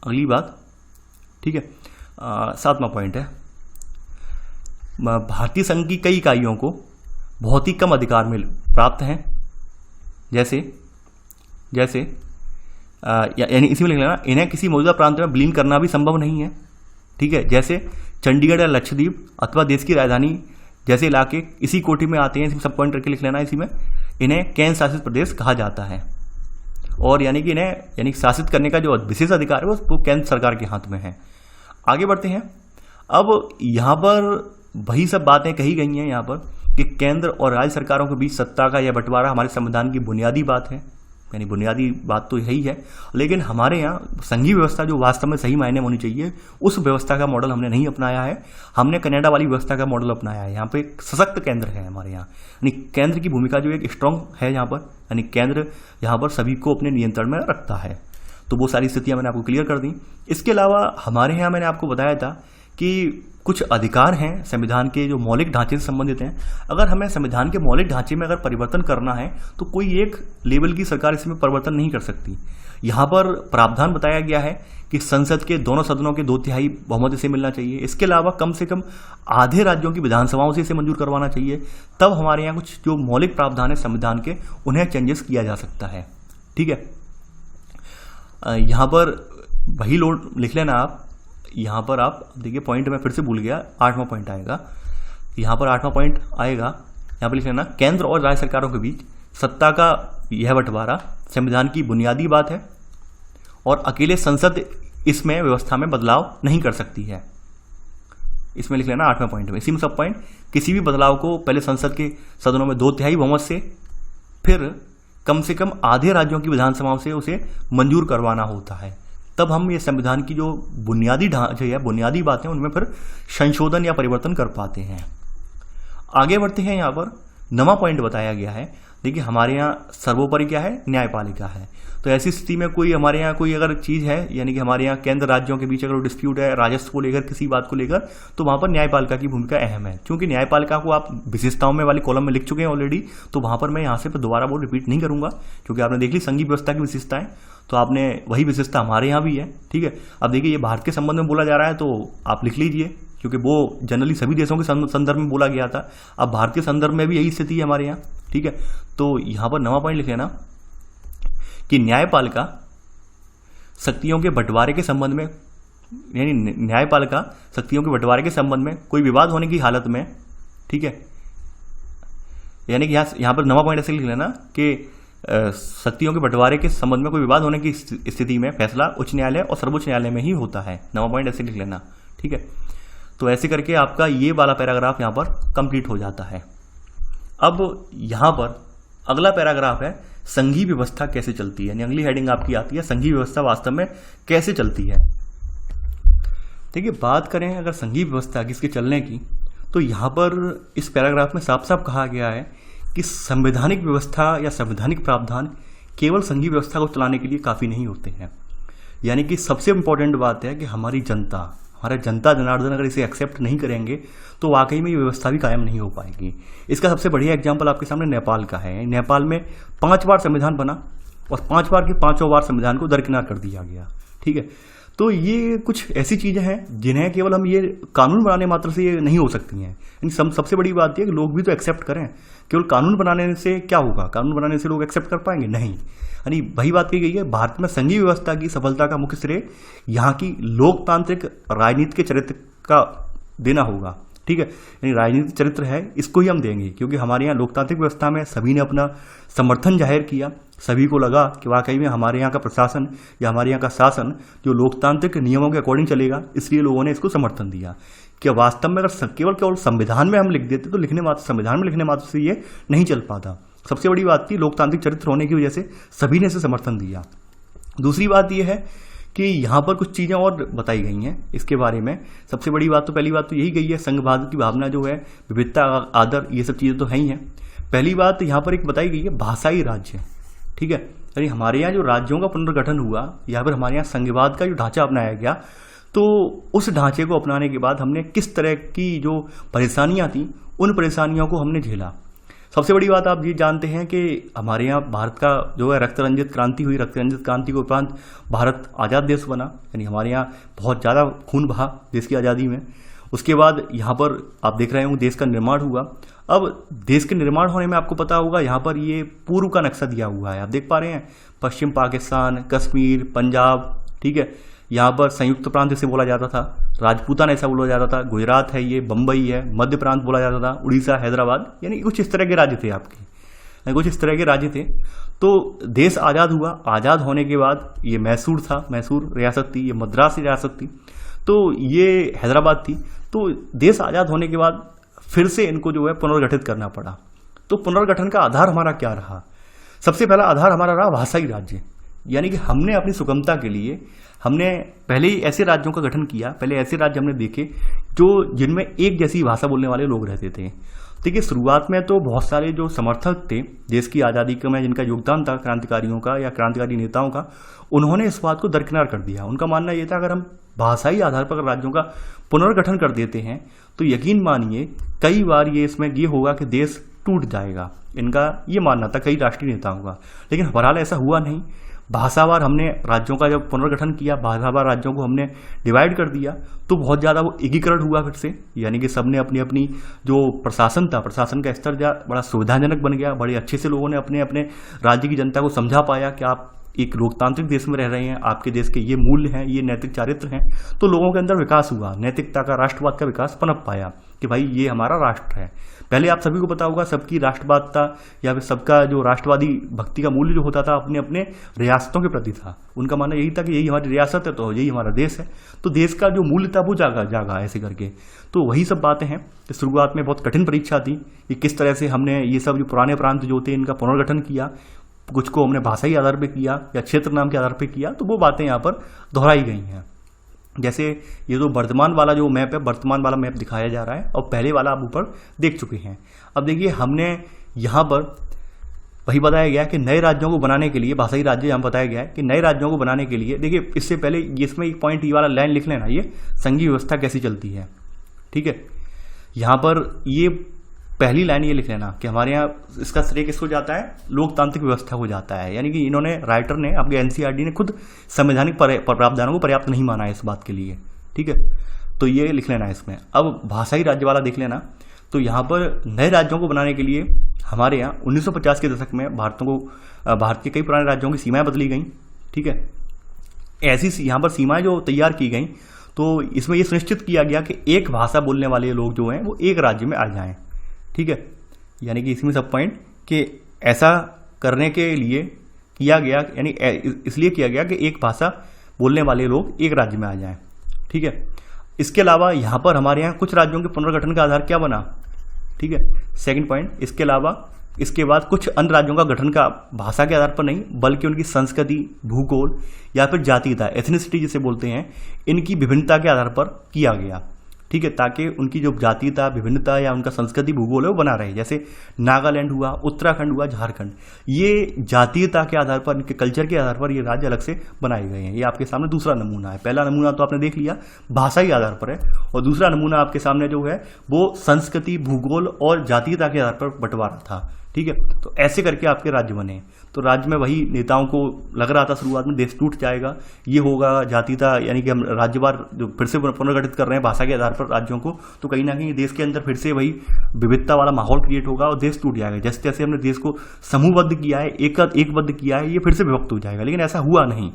Speaker 1: अगली बात, ठीक है। 7वां पॉइंट है, भारतीय संघ की कई इकाइयों को बहुत ही कम अधिकार प्राप्त हैं। जैसे यानी इसी में लिख लेना, इन्हें किसी मौजूदा प्रांत में विलीन करना भी संभव नहीं है, ठीक है। जैसे चंडीगढ़ या लक्षद्वीप अथवा देश की राजधानी जैसे इलाके इसी कोटि में आते हैं, इसी सब पॉइंट करके लिख लेना। इसी में इन्हें केंद्र शासित प्रदेश कहा जाता है और यानी कि इन्हें शासित करने का जो विशेष अधिकार है वो केंद्र सरकार के हाथ में है। आगे बढ़ते हैं। अब यहाँ पर वही सब बातें कही गई हैं यहाँ पर कि केंद्र और राज्य सरकारों के बीच सत्ता का यह बंटवारा हमारे संविधान की बुनियादी बात है, यानी बुनियादी बात तो यही है। लेकिन हमारे यहाँ संघीय व्यवस्था जो वास्तव में सही मायने में होनी चाहिए, उस व्यवस्था का मॉडल हमने नहीं अपनाया है। हमने कनाडा वाली व्यवस्था का मॉडल अपनाया है। यहाँ पे एक सशक्त केंद्र है हमारे यहाँ, यानी केंद्र की भूमिका जो एक स्ट्रांग है यहाँ पर, यानी केंद्र यहाँ पर सभी को अपने नियंत्रण में रखता है। तो वो सारी स्थितियाँ मैंने आपको क्लियर कर दी। इसके अलावा हमारे यहाँ मैंने आपको बताया था कि कुछ अधिकार हैं संविधान के जो मौलिक ढांचे से संबंधित हैं। अगर हमें संविधान के मौलिक ढांचे में अगर परिवर्तन करना है तो कोई एक लेवल की सरकार इसमें परिवर्तन नहीं कर सकती। यहाँ पर प्रावधान बताया गया है कि संसद के दोनों सदनों के 2/3 बहुमत इसे मिलना चाहिए। इसके अलावा कम से कम आधे राज्यों की विधानसभाओं से इसे मंजूर करवाना चाहिए। तब हमारे यहाँ कुछ जो मौलिक प्रावधान है संविधान के उन्हें चेंजेस किया जा सकता है। ठीक है, यहाँ पर वही लोड लिख लेना आप। यहाँ पर आप देखिए पॉइंट मैं फिर से भूल गया, 8वां पॉइंट आएगा। यहाँ पर 8वां पॉइंट आएगा, यहाँ पर लिख लेना केंद्र और राज्य सरकारों के बीच सत्ता का यह बंटवारा संविधान की बुनियादी बात है और अकेले संसद इसमें व्यवस्था में बदलाव नहीं कर सकती है। इसमें लिख लेना 8वें पॉइंट में। इसी में सब पॉइंट किसी भी बदलाव को पहले संसद के सदनों में 2/3 बहुमत से फिर कम से कम आधे राज्यों की विधानसभाओं से उसे मंजूर करवाना होता है। तब हम ये संविधान की जो बुनियादी ढांचे या बुनियादी बातें उनमें फिर संशोधन या परिवर्तन कर पाते हैं। आगे बढ़ते हैं। यहाँ पर 9वां पॉइंट बताया गया है। देखिए हमारे यहाँ सर्वोपरि क्या है, न्यायपालिका है। तो ऐसी स्थिति में कोई हमारे यहाँ कोई अगर चीज़ है, यानी कि हमारे यहाँ केंद्र राज्यों के बीच अगर डिस्प्यूट है राजस्व को लेकर किसी बात को लेकर, तो वहाँ पर न्यायपालिका की भूमिका अहम है। क्योंकि न्यायपालिका को आप विशेषताओं में वाली कॉलम में लिख चुके हैं ऑलरेडी, तो वहाँ पर मैं यहाँ से दोबारा वो रिपीट नहीं करूँगा क्योंकि आपने देख ली संघीय व्यवस्था की विशेषताएं, तो आपने वही विशेषता हमारे यहाँ भी है। ठीक है, अब देखिए ये भारत के संबंध में बोला जा रहा है तो आप लिख लीजिए क्योंकि वो जनरली सभी देशों के संदर्भ में बोला गया था। अब भारत के संदर्भ में भी यही स्थिति है हमारे यहाँ। ठीक है, तो यहाँ पर 9वां पॉइंट लिख लेना कि न्यायपालिका शक्तियों के बंटवारे के संबंध में, यानी न्यायपालिका शक्तियों के बंटवारे के संबंध में कोई विवाद होने की हालत में, ठीक है, यानी कि यहाँ पर 9वां पॉइंट ऐसे लिख लेना कि शक्तियों के बंटवारे के संबंध में कोई विवाद होने की स्थिति में फैसला उच्च न्यायालय और सर्वोच्च न्यायालय में ही होता है। 9वां पॉइंट ऐसे लिख लेना। ठीक है, तो ऐसे करके आपका ये वाला पैराग्राफ यहाँ पर कंप्लीट हो जाता है। अब यहाँ पर अगला पैराग्राफ है संघीय व्यवस्था कैसे चलती है, यानी अगली हेडिंग आपकी आती है संघीय व्यवस्था वास्तव में कैसे चलती है। देखिए बात करें अगर संघीय व्यवस्था की इसके चलने की, तो यहाँ पर इस पैराग्राफ में साफ साफ कहा गया है कि संवैधानिक व्यवस्था या संवैधानिक प्रावधान केवल संघीय व्यवस्था को चलाने के लिए काफ़ी नहीं होते हैं। यानी कि सबसे इम्पोर्टेंट बात है कि हमारी जनता, हमारे जनता जनार्दन अगर इसे एक्सेप्ट नहीं करेंगे तो वाकई में ये व्यवस्था भी कायम नहीं हो पाएगी। इसका सबसे बढ़िया एग्जाम्पल आपके सामने नेपाल का है। नेपाल में 5 बार संविधान बना और 5 बार के 5 बार संविधान को दरकिनार कर दिया गया। ठीक है, तो ये कुछ ऐसी चीज़ें हैं जिन्हें केवल हम ये कानून बनाने मात्र से ये नहीं हो सकती हैं। सबसे बड़ी बात यह कि लोग भी तो एक्सेप्ट करें। केवल कानून बनाने से क्या होगा, कानून बनाने से लोग एक्सेप्ट कर पाएंगे? नहीं। यानी वही बात कही गई है, भारत में संघीय व्यवस्था की सफलता का मुख्य श्रेय यहाँ की लोकतांत्रिक राजनीति के चरित्र का देना होगा। ठीक है, यानी राजनीतिक चरित्र है इसको ही हम देंगे क्योंकि हमारे यहाँ लोकतांत्रिक व्यवस्था में सभी ने अपना समर्थन जाहिर किया। सभी को लगा कि वाकई में हमारे यहाँ का प्रशासन या हमारे यहाँ का शासन जो लोकतांत्रिक नियमों के अकॉर्डिंग चलेगा, इसलिए लोगों ने इसको समर्थन दिया। कि वास्तव में अगर केवल संविधान में हम लिख देते तो संविधान में लिखने मात्र से ये नहीं चल पाता। सबसे बड़ी बात थी लोकतांत्रिक चरित्र होने की वजह से सभी ने इसे समर्थन दिया। दूसरी बात यह है कि यहाँ पर कुछ चीज़ें और बताई गई हैं इसके बारे में। सबसे बड़ी बात तो पहली बात तो यही गई है, संघवाद की भावना जो है, विविधता, आदर, ये सब चीज़ें तो है ही हैं। पहली बात यहाँ पर एक बताई गई है भाषाई राज्य। ठीक है, यानी हमारे यहाँ जो राज्यों का पुनर्गठन हुआ या फिर हमारे यहाँ संघवाद का जो ढांचा अपनाया गया, तो उस ढांचे को अपनाने के बाद हमने किस तरह की जो परेशानियाँ थी उन परेशानियों को हमने झेला। सबसे बड़ी बात आप ये जानते हैं कि हमारे यहाँ भारत का जो है रक्त रंजित क्रांति हुई। रक्त रंजित क्रांति के उपरांत भारत आज़ाद देश बना, यानी हमारे यहाँ बहुत ज़्यादा खून बहा देश की आज़ादी में। उसके बाद यहाँ पर आप देख रहे हो देश का निर्माण हुआ। अब देश के निर्माण होने में आपको पता होगा यहाँ पर ये पूर्व का नक्शा दिया हुआ है, आप देख पा रहे हैं, पश्चिम पाकिस्तान, कश्मीर, पंजाब। ठीक है, यहाँ पर संयुक्त प्रांत इसे बोला जाता था, राजपूतान ऐसा बोला जाता था, गुजरात है, ये बम्बई है, मध्य प्रांत बोला जाता था, उड़ीसा, हैदराबाद, यानी कुछ इस तरह के राज्य थे आपके, कुछ इस तरह के राज्य थे। तो देश आज़ाद हुआ। आज़ाद होने के बाद ये मैसूर था, मैसूर रियासत थी, ये मद्रास रियासत थी, तो ये हैदराबाद थी। तो देश आज़ाद होने के बाद फिर से इनको जो है पुनर्गठित करना पड़ा। तो पुनर्गठन का आधार हमारा क्या रहा? सबसे पहला आधार हमारा रहा भाषाई राज्य, यानी कि हमने अपनी सुगमता के लिए हमने पहले ही ऐसे राज्यों का गठन किया। पहले ऐसे राज्य हमने देखे जो जिनमें एक जैसी भाषा बोलने वाले लोग रहते थे। देखिए शुरुआत में तो बहुत सारे जो समर्थक थे देश की आज़ादी में, जिनका योगदान था क्रांतिकारियों का या क्रांतिकारी नेताओं का, उन्होंने इस बात को दरकिनार कर दिया। उनका मानना ये था अगर हम भाषाई आधार पर अगर राज्यों का पुनर्गठन कर देते हैं तो यकीन मानिए कई बार ये इसमें ये होगा कि देश टूट जाएगा। इनका ये मानना था कई राष्ट्रीय नेताओं का, लेकिन बहरहाल ऐसा हुआ नहीं। भाषावार हमने राज्यों का जब पुनर्गठन किया, भाषावार राज्यों को हमने डिवाइड कर दिया, तो बहुत ज़्यादा वो एकीकरण हुआ फिर से, यानी कि सबने अपनी अपनी जो प्रशासन था, प्रशासन का स्तर बड़ा सुविधाजनक बन गया। बड़े अच्छे से लोगों ने अपने अपने राज्य की जनता को समझा पाया कि आप एक लोकतांत्रिक देश में रह रहे हैं, आपके देश के ये मूल्य हैं, ये नैतिक चारित्र हैं। तो लोगों के अंदर विकास हुआ, नैतिकता का, राष्ट्रवाद का विकास पनप पाया कि भाई ये हमारा राष्ट्र है। पहले आप सभी को पता होगा, सबकी राष्ट्रवादता या फिर सबका जो राष्ट्रवादी भक्ति का मूल्य जो होता था अपने अपने रियासतों के प्रति था। उनका मानना यही था कि यही हमारी रियासत है तो यही हमारा देश है। तो देश का जो मूल्य था वो जागा ऐसे करके। तो वही सब बातें हैं कि शुरुआत में बहुत कठिन परीक्षा थी कि किस तरह से हमने ये सब जो पुराने प्रांत जो थे इनका पुनर्गठन किया, कुछ को हमने भाषाई आधार पर किया या क्षेत्र नाम के आधार पर किया। तो वो बातें यहाँ पर दोहराई गई हैं। जैसे ये जो वर्तमान वाला जो मैप है, वर्तमान वाला मैप दिखाया जा रहा है और पहले वाला आप ऊपर देख चुके हैं। अब देखिए हमने यहाँ पर वही बताया गया कि नए राज्यों को बनाने के लिए, भाषाई राज्य यहाँ बताया गया है कि नए राज्यों को बनाने के लिए, देखिए इससे पहले इसमें एक पॉइंट ये वाला लाइन लिख लेना, ये संघीय व्यवस्था कैसी चलती है। ठीक है, यहाँ पर ये पहली लाइन ये लिख लेना कि हमारे यहाँ इसका श्रेय किसको जाता है, लोकतांत्रिक व्यवस्था को जाता है। यानी कि इन्होंने, राइटर ने, आपके एनसीईआरटी ने खुद संवैधानिक प्रावधानों को पर्याप्त नहीं माना है इस बात के लिए। ठीक है, तो ये लिख लेना है इसमें। अब भाषाई राज्य वाला देख लेना, तो यहाँ पर नए राज्यों को बनाने के लिए हमारे यहाँ 1950 के दशक में भारत के कई पुराने राज्यों की सीमाएं बदली गई। ठीक है, ऐसी यहाँ पर सीमाएं जो तैयार की गई, तो इसमें यह सुनिश्चित किया गया कि एक भाषा बोलने वाले लोग जो हैं वो एक राज्य में आ जाएं। ठीक है, यानी कि इसमें सब पॉइंट कि ऐसा करने के लिए किया गया, यानी इसलिए किया गया कि एक भाषा बोलने वाले लोग एक राज्य में आ जाएं। ठीक है, इसके अलावा यहाँ पर हमारे यहाँ कुछ राज्यों के पुनर्गठन का आधार क्या बना। ठीक है, सेकंड पॉइंट, इसके अलावा इसके बाद कुछ अन्य राज्यों का गठन का भाषा के आधार पर नहीं बल्कि उनकी संस्कृति, भूगोल या फिर जातीयता, एथनिसिटी जिसे बोलते हैं, इनकी विभिन्नता के आधार पर किया गया। ठीक है, ताकि उनकी जो जातीयता, विभिन्नता या उनका संस्कृति भूगोल है वो बना रहे। जैसे नागालैंड हुआ, उत्तराखंड हुआ, झारखंड, ये जातीयता के आधार पर, इनके कल्चर के आधार पर ये राज्य अलग से बनाए गए हैं। ये आपके सामने दूसरा नमूना है। पहला नमूना तो आपने देख लिया, भाषाई आधार पर है, और दूसरा नमूना आपके सामने जो है वो संस्कृति, भूगोल और जातीयता के आधार पर बंटवारा था। ठीक है, तो ऐसे करके आपके राज्य बने। तो राज्य में वही नेताओं को लग रहा था शुरुआत में देश टूट जाएगा, ये होगा जातीयता, यानी कि हम राज्यवार जो फिर से पुनर्गठित कर रहे हैं भाषा के आधार पर राज्यों को, तो कहीं ना कहीं देश के अंदर फिर से वही विविधता वाला माहौल क्रिएट होगा और देश टूट जाएगा। जैसे जैसे हमने देश को समूहबद्ध किया है, एकबद्ध किया है, ये फिर से विभक्त हो जाएगा। लेकिन ऐसा हुआ नहीं।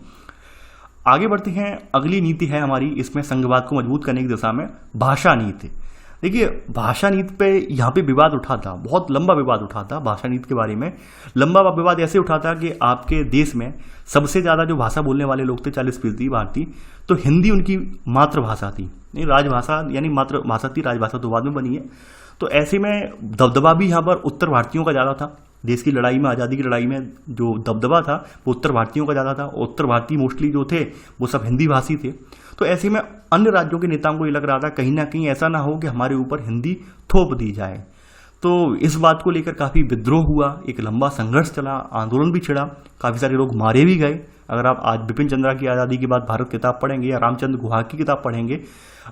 Speaker 1: आगे बढ़ते हैं, अगली नीति है हमारी इसमें संघवाद को मजबूत करने की दिशा में, भाषा नीति। देखिए भाषा नीति पे यहाँ पे विवाद उठा था, बहुत लंबा विवाद उठा था भाषा नीति के बारे में। लंबा विवाद ऐसे उठा था कि आपके देश में सबसे ज़्यादा जो भाषा बोलने वाले लोग थे 40% भारतीय, तो हिंदी उनकी मातृभाषा थी, नहीं राजभाषा, यानी मातृभाषा थी, राजभाषा तो बाद में बनी है। तो ऐसे में दबदबा भी यहाँ पर उत्तर भारतीयों का ज़्यादा था। देश की लड़ाई में, आज़ादी की लड़ाई में जो दबदबा था वो उत्तर भारतीयों का ज़्यादा था। उत्तर भारतीय मोस्टली जो थे वो सब हिंदी भाषी थे। तो ऐसे में अन्य राज्यों के नेताओं को ये लग रहा था कहीं ना कहीं ऐसा ना हो कि हमारे ऊपर हिंदी थोप दी जाए। तो इस बात को लेकर काफ़ी विद्रोह हुआ, एक लंबा संघर्ष चला, आंदोलन भी छिड़ा, काफ़ी सारे लोग मारे भी गए। अगर आप आज बिपिन चंद्रा की आज़ादी के बाद भारत किताब पढ़ेंगे या रामचंद्र गुहा की किताब पढ़ेंगे,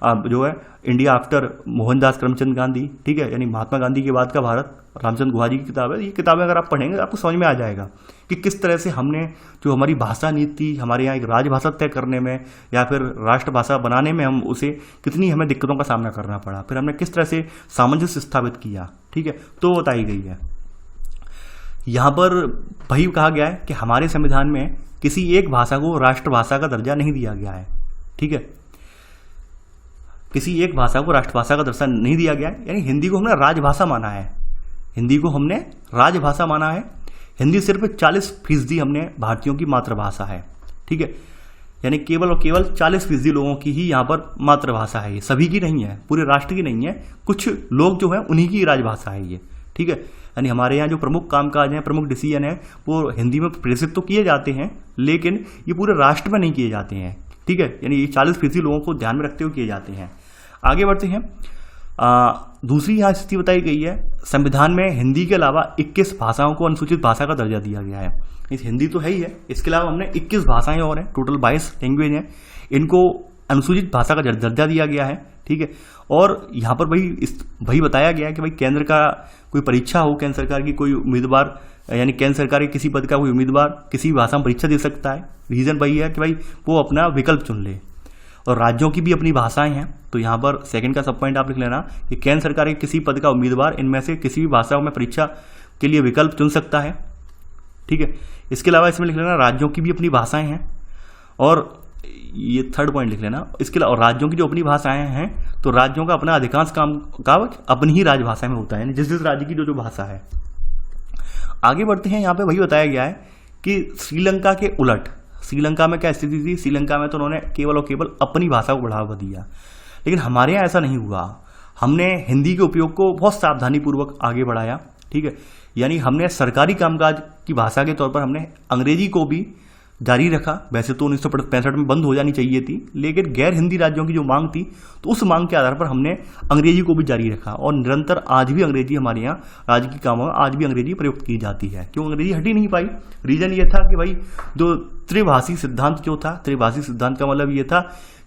Speaker 1: जो है इंडिया आफ्टर मोहनदास करमचंद गांधी, ठीक है, यानी महात्मा गांधी के बाद का भारत, रामचंद्र गुहा जी की किताब है। ये किताबें अगर आप पढ़ेंगे आपको समझ में आ जाएगा कि किस तरह से हमने जो हमारी भाषा नीति, हमारे यहाँ एक राजभाषा तय करने में या फिर राष्ट्रभाषा बनाने में हम उसे कितनी हमें दिक्कतों का सामना करना पड़ा, फिर हमने किस तरह से सामंजस्य स्थापित किया। ठीक है, तो बताई गई है। यहाँ पर वही कहा गया है कि हमारे संविधान में किसी एक भाषा को राष्ट्रभाषा का दर्जा नहीं दिया गया है। ठीक है, किसी एक भाषा को राष्ट्रभाषा का दर्जा नहीं दिया गया है, यानी हिंदी को हमने राजभाषा माना है। हिंदी को हमने राजभाषा माना है। हिंदी सिर्फ 40% हमने भारतीयों की मातृभाषा है। ठीक है, यानी केवल और केवल 40% लोगों की ही यहाँ पर मातृभाषा है। ये सभी की नहीं है, पूरे राष्ट्र की नहीं है, कुछ लोग जो है उन्हीं की राजभाषा है ये। ठीक है, यानी हमारे यहाँ जो प्रमुख कामकाज हैं, प्रमुख डिसीजन है, वो हिंदी में प्रेषित तो किए जाते हैं लेकिन ये पूरे राष्ट्र में नहीं किए जाते हैं। ठीक है, यानी ये 40% लोगों को ध्यान में रखते हुए किए जाते हैं। आगे बढ़ते हैं। दूसरी यहाँ स्थिति बताई गई है, संविधान में हिंदी के अलावा 21 भाषाओं को अनुसूचित भाषा का दर्जा दिया गया है। इस हिंदी तो है ही है, इसके अलावा हमने 21 भाषाएं और हैं, टोटल 22 लैंग्वेज हैं, इनको अनुसूचित भाषा का दर्जा दिया गया है। ठीक है, और यहाँ पर वही बताया गया है कि भाई केंद्र का कोई परीक्षा हो, केंद्र सरकार की कोई उम्मीदवार यानी केंद्र सरकार के किसी पद का कोई उम्मीदवार किसी भी भाषा में परीक्षा दे सकता है। रीजन वही है कि भाई वो अपना विकल्प चुन ले, और राज्यों की भी अपनी भाषाएं हैं। तो यहाँ पर सेकंड का सब पॉइंट आप लिख लेना कि केंद्र सरकार के किसी पद का उम्मीदवार इनमें से किसी भी भाषा में परीक्षा के लिए विकल्प चुन सकता है। ठीक है, इसके अलावा इसमें लिख लेना राज्यों की भी अपनी भाषाएं हैं, और ये थर्ड पॉइंट लिख लेना। इसके अलावा राज्यों की जो अपनी भाषाएं हैं, तो राज्यों का अपना अधिकांश काज अपनी ही राजभाषा में होता है, जिस जिस राज्य की जो भाषा है। आगे बढ़ते हैं, यहाँ पे वही बताया गया है कि श्रीलंका के उलट, श्रीलंका में क्या स्थिति थी, श्रीलंका में तो उन्होंने केवल और केवल अपनी भाषा को बढ़ावा दिया, लेकिन हमारे यहाँ ऐसा नहीं हुआ। हमने हिंदी के उपयोग को बहुत सावधानी पूर्वक आगे बढ़ाया। ठीक है, यानी हमने सरकारी कामकाज की भाषा के तौर पर हमने अंग्रेजी को भी जारी रखा। वैसे तो 1965 में बंद हो जानी चाहिए थी, लेकिन गैर हिंदी राज्यों की जो मांग थी, तो उस मांग के आधार पर हमने अंग्रेजी को भी जारी रखा, और निरंतर आज भी अंग्रेजी हमारे यहाँ राज्य की कामों में आज भी अंग्रेजी प्रयुक्त की जाती है। क्यों अंग्रेजी हट ही नहीं पाई? रीजन ये था कि भाई जो त्रिभाषी सिद्धांत जो था, त्रिभाषी सिद्धांत का मतलब ये था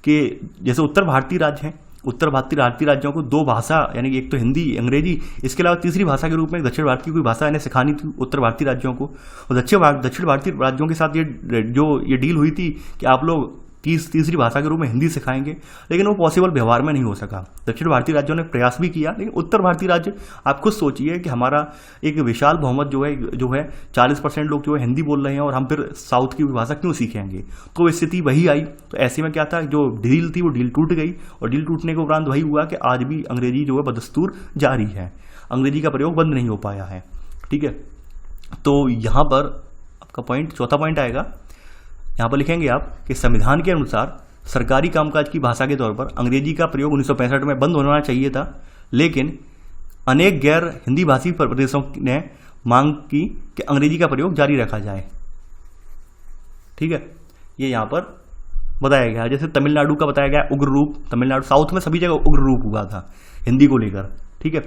Speaker 1: कि जैसे उत्तर भारतीय राज्य हैं, उत्तर भारतीय राज्यों को दो भाषा यानी एक तो हिंदी अंग्रेजी, इसके अलावा तीसरी भाषा के रूप में दक्षिण भारत की कोई भाषा इन्हें सिखानी थी उत्तर भारतीय राज्यों को। और दक्षिण भारतीय राज्यों के साथ ये डील हुई थी कि आप लोग तीसरी भाषा के रूप में हिंदी सिखाएंगे, लेकिन वो पॉसिबल व्यवहार में नहीं हो सका। दक्षिण भारतीय राज्यों ने प्रयास भी किया, लेकिन उत्तर भारतीय राज्य, आप खुद सोचिए कि हमारा एक विशाल बहुमत जो है 40% लोग जो है हिंदी बोल रहे हैं, और हम फिर साउथ की भाषा क्यों सीखेंगे? तो स्थिति वही आई। तो ऐसे में क्या था, जो डील थी वो डील टूट गई, और डील टूटने के उपरांत वही हुआ कि आज भी अंग्रेजी जो है बदस्तूर जारी है, अंग्रेजी का प्रयोग बंद नहीं हो पाया है। ठीक है, तो यहाँ पर आपका चौथा पॉइंट आएगा। यहाँ पर लिखेंगे आप कि संविधान के अनुसार सरकारी कामकाज की भाषा के तौर पर अंग्रेजी का प्रयोग 1965 में बंद होना चाहिए था, लेकिन अनेक गैर हिंदी भाषी प्रदेशों ने मांग की कि अंग्रेजी का प्रयोग जारी रखा जाए। ठीक है, ये यहाँ पर बताया गया। जैसे तमिलनाडु का बताया गया उग्र रूप, तमिलनाडु साउथ में सभी जगह उग्र रूप हुआ था हिंदी को लेकर। ठीक है,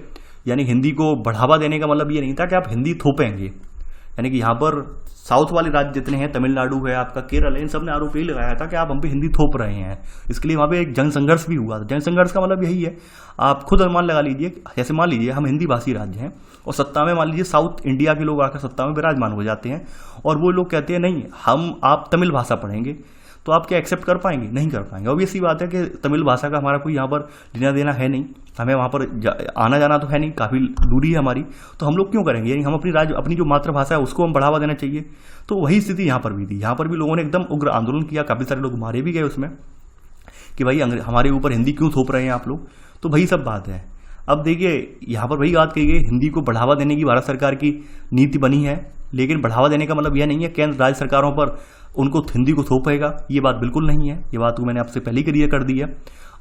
Speaker 1: यानी हिंदी को बढ़ावा देने का मतलब ये नहीं था कि आप हिंदी थोपेंगे, यानी कि यहाँ पर साउथ वाले राज्य जितने हैं, तमिलनाडु है, आपका केरल है, इन सब ने आरोप यही लगाया था कि आप हम पे हिंदी थोप रहे हैं। इसके लिए वहाँ पे एक जन संघर्ष भी हुआ था। जन संघर्ष का मतलब यही है, आप खुद अनुमान लगा लीजिए, जैसे मान लीजिए हम हिंदी भाषी राज्य हैं और सत्ता में मान लीजिए साउथ इंडिया के लोग आकर सत्ता में विराजमान हो जाते हैं, और वो लोग कहते हैं नहीं आप तमिल भाषा पढ़ेंगे, तो आप क्या एक्सेप्ट कर पाएंगे? नहीं कर पाएंगे। ऑब्वियसली बात है कि तमिल भाषा का हमारा कोई यहाँ पर लेना देना है नहीं, हमें वहाँ पर आना जाना तो है नहीं, काफ़ी दूरी है हमारी, तो हम लोग क्यों करेंगे? यानी हम अपनी जो मातृभाषा है उसको हम बढ़ावा देना चाहिए। तो वही स्थिति यहाँ पर भी थी। यहाँ पर भी लोगों ने एकदम उग्र आंदोलन किया, काफ़ी सारे लोग मारे भी गए उसमें कि भाई हमारे ऊपर हिंदी क्यों थोप रहे हैं आप लोग। तो वही सब बात है। अब देखिए यहाँ पर वही बात कही गई, हिंदी को बढ़ावा देने की भारत सरकार की नीति बनी है, लेकिन बढ़ावा देने का मतलब यह नहीं है केंद्र राज्य सरकारों पर उनको हिंदी को थोपेगा, ये बात बिल्कुल नहीं है। ये बात मैंने आपसे पहले क्लियर कर दी है।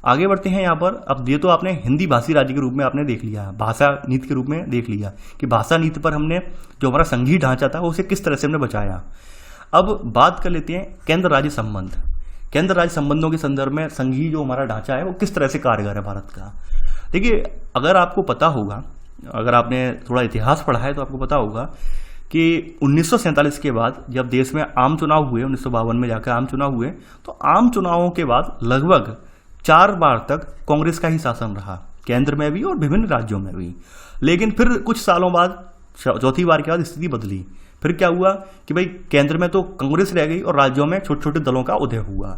Speaker 1: आगे बढ़ते हैं यहाँ पर। अब ये तो आपने हिंदी भाषी राज्य के रूप में आपने देख लिया, भाषा नीति के रूप में देख लिया कि भाषा नीति पर हमने जो हमारा संघीय ढांचा था उसे किस तरह से हमने बचाया। अब बात कर लेते हैं केंद्र राज्य संबंध। केंद्र राज्य संबंधों के संदर्भ में संघीय जो हमारा ढांचा है वो किस तरह से कारगर है भारत का। देखिए, अगर आपको पता होगा, अगर आपने थोड़ा इतिहास पढ़ा है तो आपको पता होगा कि 1947 के बाद जब देश में आम चुनाव हुए, 1952 में जाकर आम चुनाव हुए, तो आम चुनावों के बाद लगभग 4 बार तक कांग्रेस का ही शासन रहा, केंद्र में भी और विभिन्न राज्यों में भी। लेकिन फिर कुछ सालों बाद, चौथी बार के बाद स्थिति बदली। फिर क्या हुआ कि भाई केंद्र में तो कांग्रेस रह गई और राज्यों में छोटे छोटे दलों का उदय हुआ।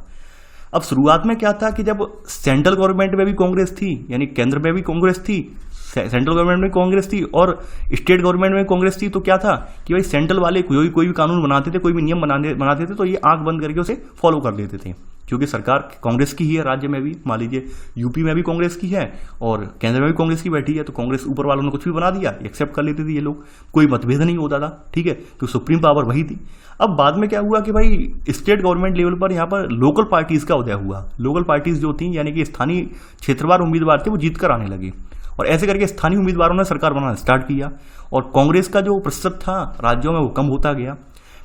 Speaker 1: अब शुरुआत में क्या था कि जब सेंट्रल गवर्नमेंट में भी कांग्रेस थी, यानी केंद्र में भी कांग्रेस थी, सेंट्रल गवर्नमेंट में कांग्रेस थी और स्टेट गवर्नमेंट में कांग्रेस थी, तो क्या था कि भाई सेंट्रल वाले कोई भी कानून बनाते थे, कोई भी नियम बनाते थे, तो ये आंख बंद करके उसे फॉलो कर लेते थे, क्योंकि सरकार कांग्रेस की ही है। राज्य में भी मान लीजिए यूपी में भी कांग्रेस की है और केंद्र में भी कांग्रेस की बैठी है, तो कांग्रेस ऊपर वालों ने कुछ भी बना दिया, एक्सेप्ट कर लेते थे ये लोग, कोई मतभेद नहीं होता था। ठीक है, तो सुप्रीम पावर वही थी। अब बाद में क्या हुआ कि भाई स्टेट गवर्नमेंट लेवल पर यहाँ पर लोकल पार्टीज का उदय हुआ। लोकल पार्टीज जो थी, यानी कि स्थानीय क्षेत्रवार उम्मीदवार थे, वो जीत कर आने लगे, और ऐसे करके स्थानीय उम्मीदवारों ने सरकार बनाना स्टार्ट किया, और कांग्रेस का जो प्रतिशत था राज्यों में वो कम होता गया।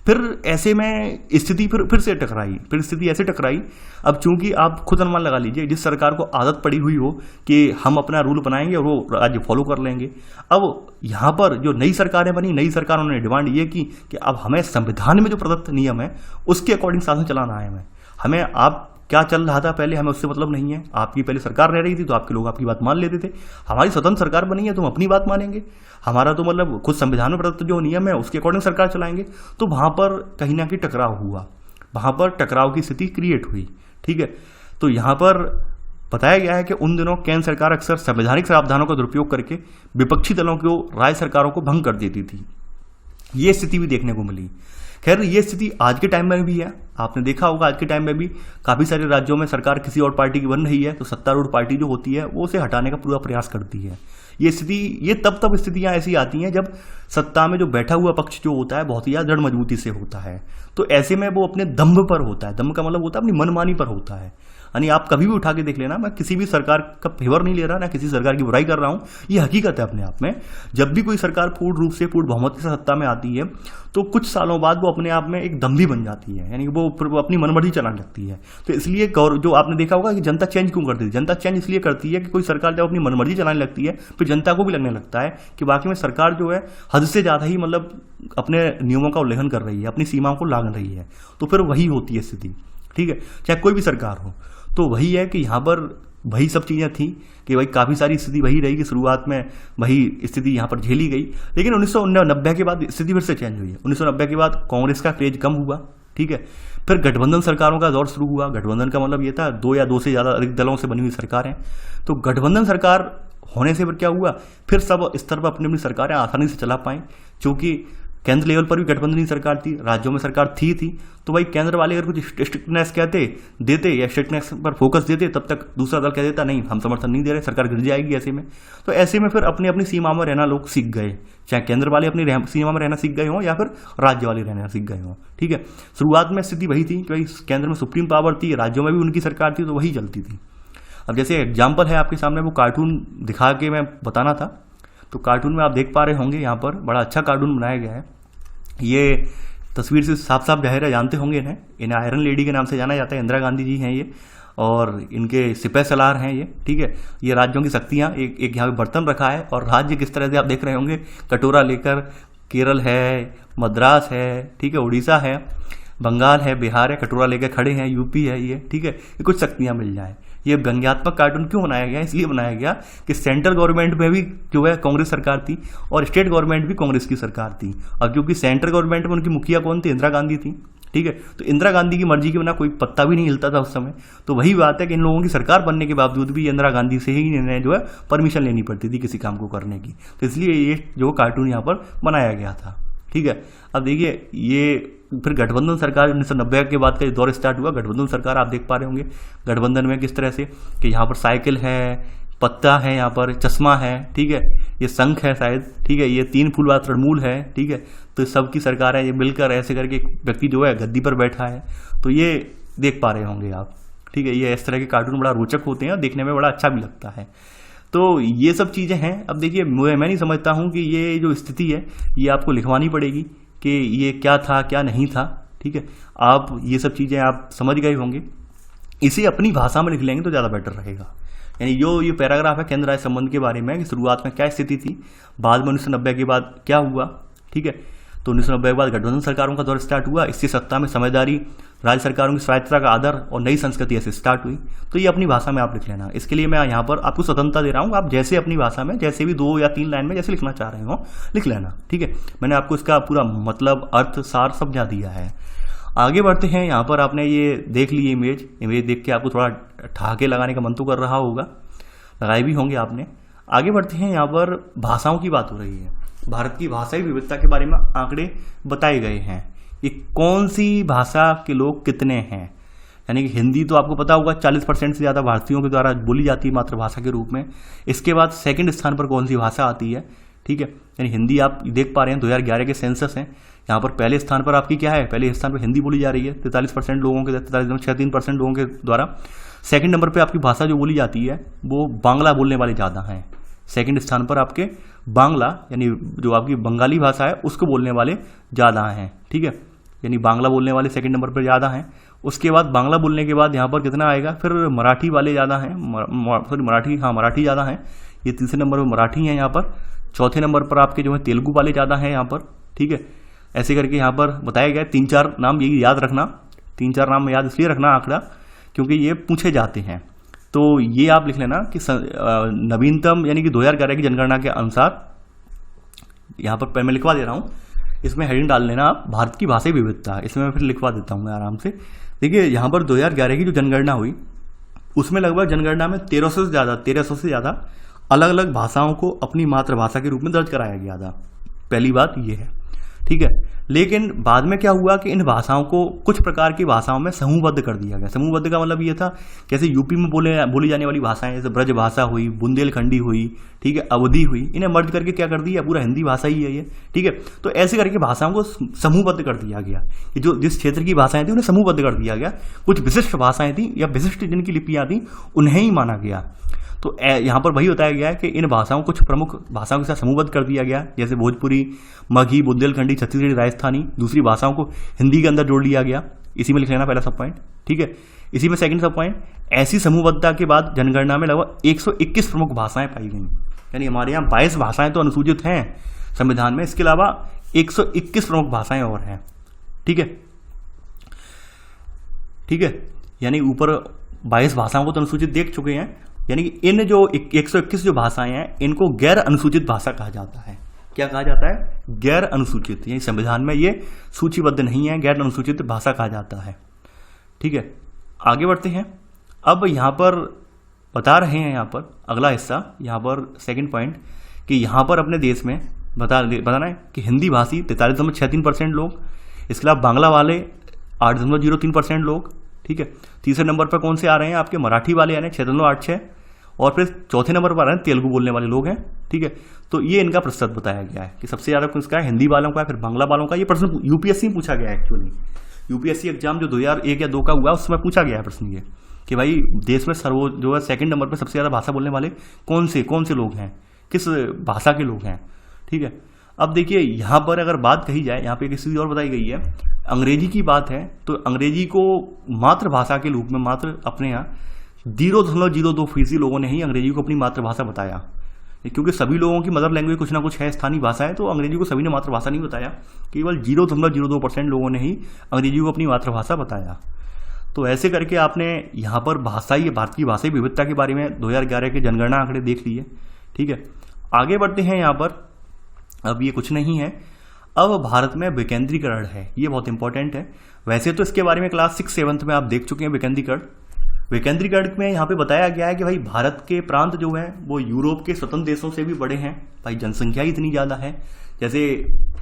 Speaker 1: फिर ऐसे में स्थिति फिर से टकराई, फिर स्थिति ऐसे टकराई। अब चूंकि आप खुद अनुमान लगा लीजिए, जिस सरकार को आदत पड़ी हुई हो कि हम अपना रूल बनाएंगे और वो राज्य फॉलो कर लेंगे। अब यहाँ पर जो नई सरकारें बनी, नई सरकारों ने डिमांड ये की कि अब हमें संविधान में जो प्रदत्त नियम है उसके अकॉर्डिंग शासन चलाना है। हमें आप क्या चल रहा था पहले हमें उससे मतलब नहीं है। आपकी पहले सरकार रह रही थी तो आपके लोग आपकी बात मान लेते थे। हमारी स्वतंत्र सरकार बनी है तो हम अपनी बात मानेंगे। हमारा तो मतलब खुद संविधान में प्रदत्त जो नियम है उसके अकॉर्डिंग सरकार चलाएंगे। तो वहां पर कहीं ना कहीं टकराव हुआ, वहां पर टकराव की स्थिति क्रिएट हुई। ठीक है, तो यहां पर बताया गया है कि उन दिनों केंद्र सरकार अक्सर संवैधानिक प्रावधानों का दुरुपयोग करके विपक्षी दलों को, राज्य सरकारों को भंग कर देती थी। ये स्थिति भी देखने को मिली। खैर ये स्थिति आज के टाइम में भी है। आपने देखा होगा आज के टाइम में भी काफी सारे राज्यों में सरकार किसी और पार्टी की बन रही है तो सत्तारूढ़ पार्टी जो होती है वो उसे हटाने का पूरा प्रयास करती है। ये स्थिति, ये तब स्थितियां ऐसी आती हैं जब सत्ता में जो बैठा हुआ पक्ष जो होता है बहुत ही ज्यादा दृढ़ मजबूती से होता है। तो ऐसे में वो अपने दम्भ पर होता है। दम्भ का मतलब होता है अपनी मनमानी पर होता है। यानी आप कभी भी उठा के देख लेना, मैं किसी भी सरकार का फेवर नहीं ले रहा, ना किसी सरकार की बुराई कर रहा हूं, ये हकीकत है अपने आप में। जब भी कोई सरकार पूर्ण रूप से पूर्ण बहुमत के साथ सत्ता में आती है तो कुछ सालों बाद वो अपने आप में एक दम्भी बन जाती है, यानी वो अपनी मनमर्जी चलाने लगती है। तो इसलिए जो आपने देखा होगा कि जनता चेंज क्यों करती है, जनता चेंज इसलिए करती है कि कोई सरकार जब अपनी मनमर्जी चलाने लगती है फिर जनता को भी लगने लगता है कि वाकई में सरकार जो है हद से ज्यादा ही मतलब अपने नियमों का उल्लंघन कर रही है, अपनी सीमाओं को लांघ रही है। तो फिर वही होती है स्थिति। ठीक है, चाहे कोई भी सरकार हो। तो वही है कि यहाँ पर वही सब चीजें थी कि भाई काफी सारी स्थिति वही रही कि शुरुआत में वही स्थिति यहाँ पर झेली गई। लेकिन 1990 के बाद स्थिति फिर से चेंज हुई है। 1990 के बाद कांग्रेस का क्रेज कम हुआ। ठीक है, फिर गठबंधन सरकारों का दौर शुरू हुआ। गठबंधन का मतलब ये था 2 या 2 से ज्यादा अधिक दलों से बनी हुई सरकारें। तो गठबंधन सरकार होने से फिर क्या हुआ, फिर सब स्तर पर अपनी अपनी सरकारें आसानी से चला पाएं। क्योंकि केंद्र लेवल पर भी गठबंधन की सरकार थी, राज्यों में सरकार थी। तो भाई केंद्र वाले अगर कुछ स्ट्रिक्टनेस देते या स्ट्रिक्टनेस पर फोकस देते तब तक दूसरा दल कह देता नहीं हम समर्थन नहीं दे रहे, सरकार गिर जाएगी। ऐसे में तो ऐसे में फिर अपनी अपनी सीमा में रहना लोग सीख गए, चाहे केंद्र वाले अपनी सीमा में रहना सीख गए हों या फिर राज्य वाले रहना सीख गए हों। ठीक है, शुरुआत में स्थिति वही थी कि भाई केंद्र में सुप्रीम पावर थी, राज्यों में भी उनकी सरकार थी, तो वही चलती थी। अब जैसे एग्जाम्पल है आपके सामने, वो कार्टून दिखा के मैं बताना था। तो कार्टून में आप देख पा रहे होंगे यहाँ पर बड़ा अच्छा कार्टून बनाया गया है। ये तस्वीर से साफ साफ जाहिर है, जानते होंगे इन्हें आयरन लेडी के नाम से जाना जाता है। इंदिरा गांधी जी हैं ये, और इनके सिपह सलार हैं ये। ठीक है, ये राज्यों की शक्तियां, एक यहाँ पे बर्तन रखा है और राज्य किस तरह से आप देख रहे होंगे, कटोरा लेकर केरल है, मद्रास है, ठीक है, उड़ीसा है, बंगाल है, बिहार है, कटोरा लेकर खड़े हैं, यूपी है ये। ठीक है, ये कुछ शक्तियां मिल जाए। ये व्यंग्यात्मक कार्टून क्यों बनाया गया, इसलिए बनाया गया कि सेंट्रल गवर्नमेंट में भी जो है कांग्रेस सरकार थी और स्टेट गवर्नमेंट भी कांग्रेस की सरकार थी। और क्योंकि सेंट्रल गवर्नमेंट में उनकी मुखिया कौन थी, इंदिरा गांधी थी। ठीक है, तो इंदिरा गांधी की मर्जी के बिना कोई पत्ता भी नहीं हिलता था उस समय। तो वही बात है कि इन लोगों की सरकार बनने के बावजूद भी इंदिरा गांधी से ही इन्हें जो है परमिशन लेनी पड़ती थी किसी काम को करने की। तो इसलिए ये जो कार्टून यहाँ पर बनाया गया था। ठीक है, अब देखिए ये फिर गठबंधन सरकार 1990 के बाद का दौर स्टार्ट हुआ। गठबंधन सरकार आप देख पा रहे होंगे गठबंधन में किस तरह से कि यहाँ पर साइकिल है, पत्ता है, यहाँ पर चश्मा है। ठीक है, ये शंख है शायद। ठीक है, ये 3 फूल वाला तृणमूल है। ठीक है, तो सबकी सरकार है, ये मिलकर ऐसे करके एक व्यक्ति जो है गद्दी पर बैठा है। तो ये देख पा रहे होंगे आप। ठीक है, ये इस तरह के कार्टून बड़ा रोचक होते हैं और देखने में बड़ा अच्छा भी लगता है। तो ये सब चीज़ें हैं। अब देखिए मैं नहीं समझता हूँ कि ये जो स्थिति है ये आपको लिखवानी पड़ेगी कि ये क्या था क्या नहीं था। ठीक है, आप ये सब चीज़ें आप समझ गए होंगे, इसे अपनी भाषा में लिख लेंगे तो ज़्यादा बेटर रहेगा। यानी जो ये पैराग्राफ है केंद्र राज्य संबंध के बारे में कि शुरुआत में क्या स्थिति थी, बाद में 1990 के बाद क्या हुआ। ठीक है, तो 1990 के बाद गठबंधन सरकारों का दौर स्टार्ट हुआ। इससे सत्ता में समझदारी, राज्य सरकारों की स्वायत्तता का आदर और नई संस्कृति ऐसे स्टार्ट हुई। तो ये अपनी भाषा में आप लिख लेना। इसके लिए मैं यहाँ पर आपको स्वतंत्रता दे रहा हूँ, आप जैसे अपनी भाषा में जैसे भी 2 या 3 लाइन में जैसे लिखना चाह रहे हो लिख लेना। ठीक है, मैंने आपको इसका पूरा मतलब, अर्थ, सार समझा दिया है। आगे बढ़ते हैं। यहाँ पर आपने ये देख ली इमेज देख के आपको थोड़ा ठहाके लगाने का मन तो कर रहा होगा, लगाए भी होंगे आपने। आगे बढ़ते हैं। यहाँ पर भाषाओं की बात हो रही है। भारत की भाषाई विविधता के बारे में आंकड़े बताए गए हैं कि कौन सी भाषा के लोग कितने हैं। यानी कि हिंदी तो आपको पता होगा 40% से ज़्यादा भारतीयों के द्वारा बोली जाती है मातृभाषा के रूप में। इसके बाद सेकंड स्थान पर कौन सी भाषा आती है। ठीक है, यानी हिंदी आप देख पा रहे हैं 2011 के सेंसस हैं, यहाँ पर पहले स्थान पर आपकी क्या है, पहले स्थान पर हिंदी बोली जा रही है 43% लोगों के, 43.63% लोगों के द्वारा। सेकंड नंबर पे आपकी भाषा जो बोली जाती है वो बांग्ला बोलने वाले ज़्यादा हैं। सेकंड स्थान पर आपके बांग्ला, यानी जो आपकी बंगाली भाषा है उसको बोलने वाले ज़्यादा हैं। ठीक है, यानी बांग्ला बोलने वाले सेकंड नंबर पर ज़्यादा हैं। उसके बाद बांग्ला बोलने के बाद यहाँ पर कितना आएगा, फिर मराठी वाले ज़्यादा हैं, मराठी ज़्यादा हैं। ये तीसरे नंबर पर मराठी हैं यहाँ पर। चौथे नंबर पर आपके जो है तेलुगु वाले ज़्यादा हैं यहाँ पर। ठीक है, ऐसे करके यहाँ पर बताया गया 3-4 नाम, यही याद रखना। 3-4 नाम याद इसलिए रखना आंकड़ा क्योंकि ये पूछे जाते हैं। तो ये आप लिख लेना कि नवीनतम यानी कि 2011 की जनगणना के अनुसार, यहाँ पर मैं लिखवा दे रहा हूँ, इसमें हेडिंग डाल लेना आप, भारत की भाषाई विविधता। इसमें मैं फिर लिखवा देता हूँ मैं आराम से। देखिए यहाँ पर 2011 की जो जनगणना हुई उसमें लगभग जनगणना में 1300 से ज़्यादा अलग अलग भाषाओं को अपनी मातृभाषा के रूप में दर्ज कराया गया था। पहली बात ये है, ठीक है। लेकिन बाद में क्या हुआ कि इन भाषाओं को कुछ प्रकार की भाषाओं में समूहबद्ध कर दिया गया। समूहबद्ध का मतलब ये था, जैसे यूपी में बोली जाने वाली भाषाएं, जैसे ब्रज भाषा हुई, बुंदेलखंडी हुई, ठीक है, अवधी हुई, इन्हें मर्ज करके क्या कर दिया, पूरा हिंदी भाषा ही है ये, ठीक है। तो ऐसे करके भाषाओं को समूहबद्ध कर दिया गया कि जो जिस क्षेत्र की भाषाएं थी उन्हें समूहबद्ध कर दिया गया। कुछ विशिष्ट भाषाएं थी या विशिष्ट जिनकी लिपियां थी उन्हें ही माना गया। तो यहाँ पर वही बताया गया है कि इन भाषाओं कुछ प्रमुख भाषाओं के साथ समूहबद्ध कर दिया गया, जैसे भोजपुरी, मगही, बुंदेलखंडी, छत्तीसगढ़ी, राजस्थानी। दूसरी भाषाओं को हिंदी के अंदर जोड़ लिया गया। इसी में लिख लेना पहला सब पॉइंट, ठीक है। इसी में सेकंड सब पॉइंट, ऐसी समूहबद्धता के बाद जनगणना में लगभग 121 प्रमुख भाषाएं पाई गई। यानी हमारे यहाँ 22 भाषाएं तो अनुसूचित हैं संविधान में, इसके अलावा 121 प्रमुख भाषाएं और हैं, ठीक है, ठीक है। यानी ऊपर 22 भाषाओं को तो अनुसूचित देख चुके हैं। यानी कि इन जो 121 जो भाषाएं हैं इनको गैर अनुसूचित भाषा कहा जाता है। क्या कहा जाता है? गैर अनुसूचित। यानी संविधान में ये सूचीबद्ध नहीं है, गैर अनुसूचित भाषा कहा जाता है, ठीक है। आगे बढ़ते हैं। अब यहाँ पर बता रहे हैं, यहाँ पर अगला हिस्सा, यहाँ पर सेकंड पॉइंट, कि यहाँ पर अपने देश में बताना है कि हिंदी भाषी 43.63% लोग, इसके अलावा बांग्ला वाले 8.03% लोग, ठीक है। तीसरे नंबर पर कौन से आ रहे हैं आपके? मराठी वाले यानी 6.86, और फिर चौथे नंबर पर आ रहे हैं तेलुगु बोलने वाले लोग हैं, ठीक है। तो ये इनका प्रतिशत बताया गया है कि सबसे ज़्यादा किसका है? हिंदी वालों का है, फिर बांग्ला वालों का। ये प्रश्न यूपीएससी में पूछा गया है एक्चुअली। यूपीएससी एग्जाम जो 2001 या 2 का हुआ उसमें पूछा गया है प्रश्न ये कि भाई देश में जो है सेकंड नंबर पर सबसे ज़्यादा भाषा बोलने वाले कौन से लोग हैं, किस भाषा के लोग हैं, ठीक है। अब देखिए यहाँ पर अगर बात कही जाए, यहाँ पे एक चीज़ और बताई गई है, अंग्रेजी की बात है तो अंग्रेजी को मातृभाषा के रूप में मात्र अपने यहाँ 0.02% लोगों ने ही अंग्रेजी को अपनी मातृभाषा बताया। क्योंकि सभी लोगों की मदर लैंग्वेज कुछ ना कुछ है, स्थानीय भाषा है, तो अंग्रेजी को सभी ने मातृभाषा नहीं बताया। केवल 0.02% लोगों ने ही अंग्रेजी को अपनी मातृभाषा बताया। तो ऐसे करके आपने यहाँ पर भारत की भाषाई विविधता के बारे में 2011 के जनगणना आंकड़े देख लिए, ठीक है। आगे बढ़ते हैं यहाँ पर। अब ये कुछ नहीं है, अब भारत में विकेंद्रीकरण है, ये बहुत इंपॉर्टेंट है। वैसे तो इसके बारे में क्लास 6-7 में आप देख चुके हैं विकेंद्रीकरण में यहाँ पे बताया गया है कि भाई भारत के प्रांत जो है वो यूरोप के स्वतंत्र देशों से भी बड़े हैं। भाई जनसंख्या ही इतनी ज़्यादा है। जैसे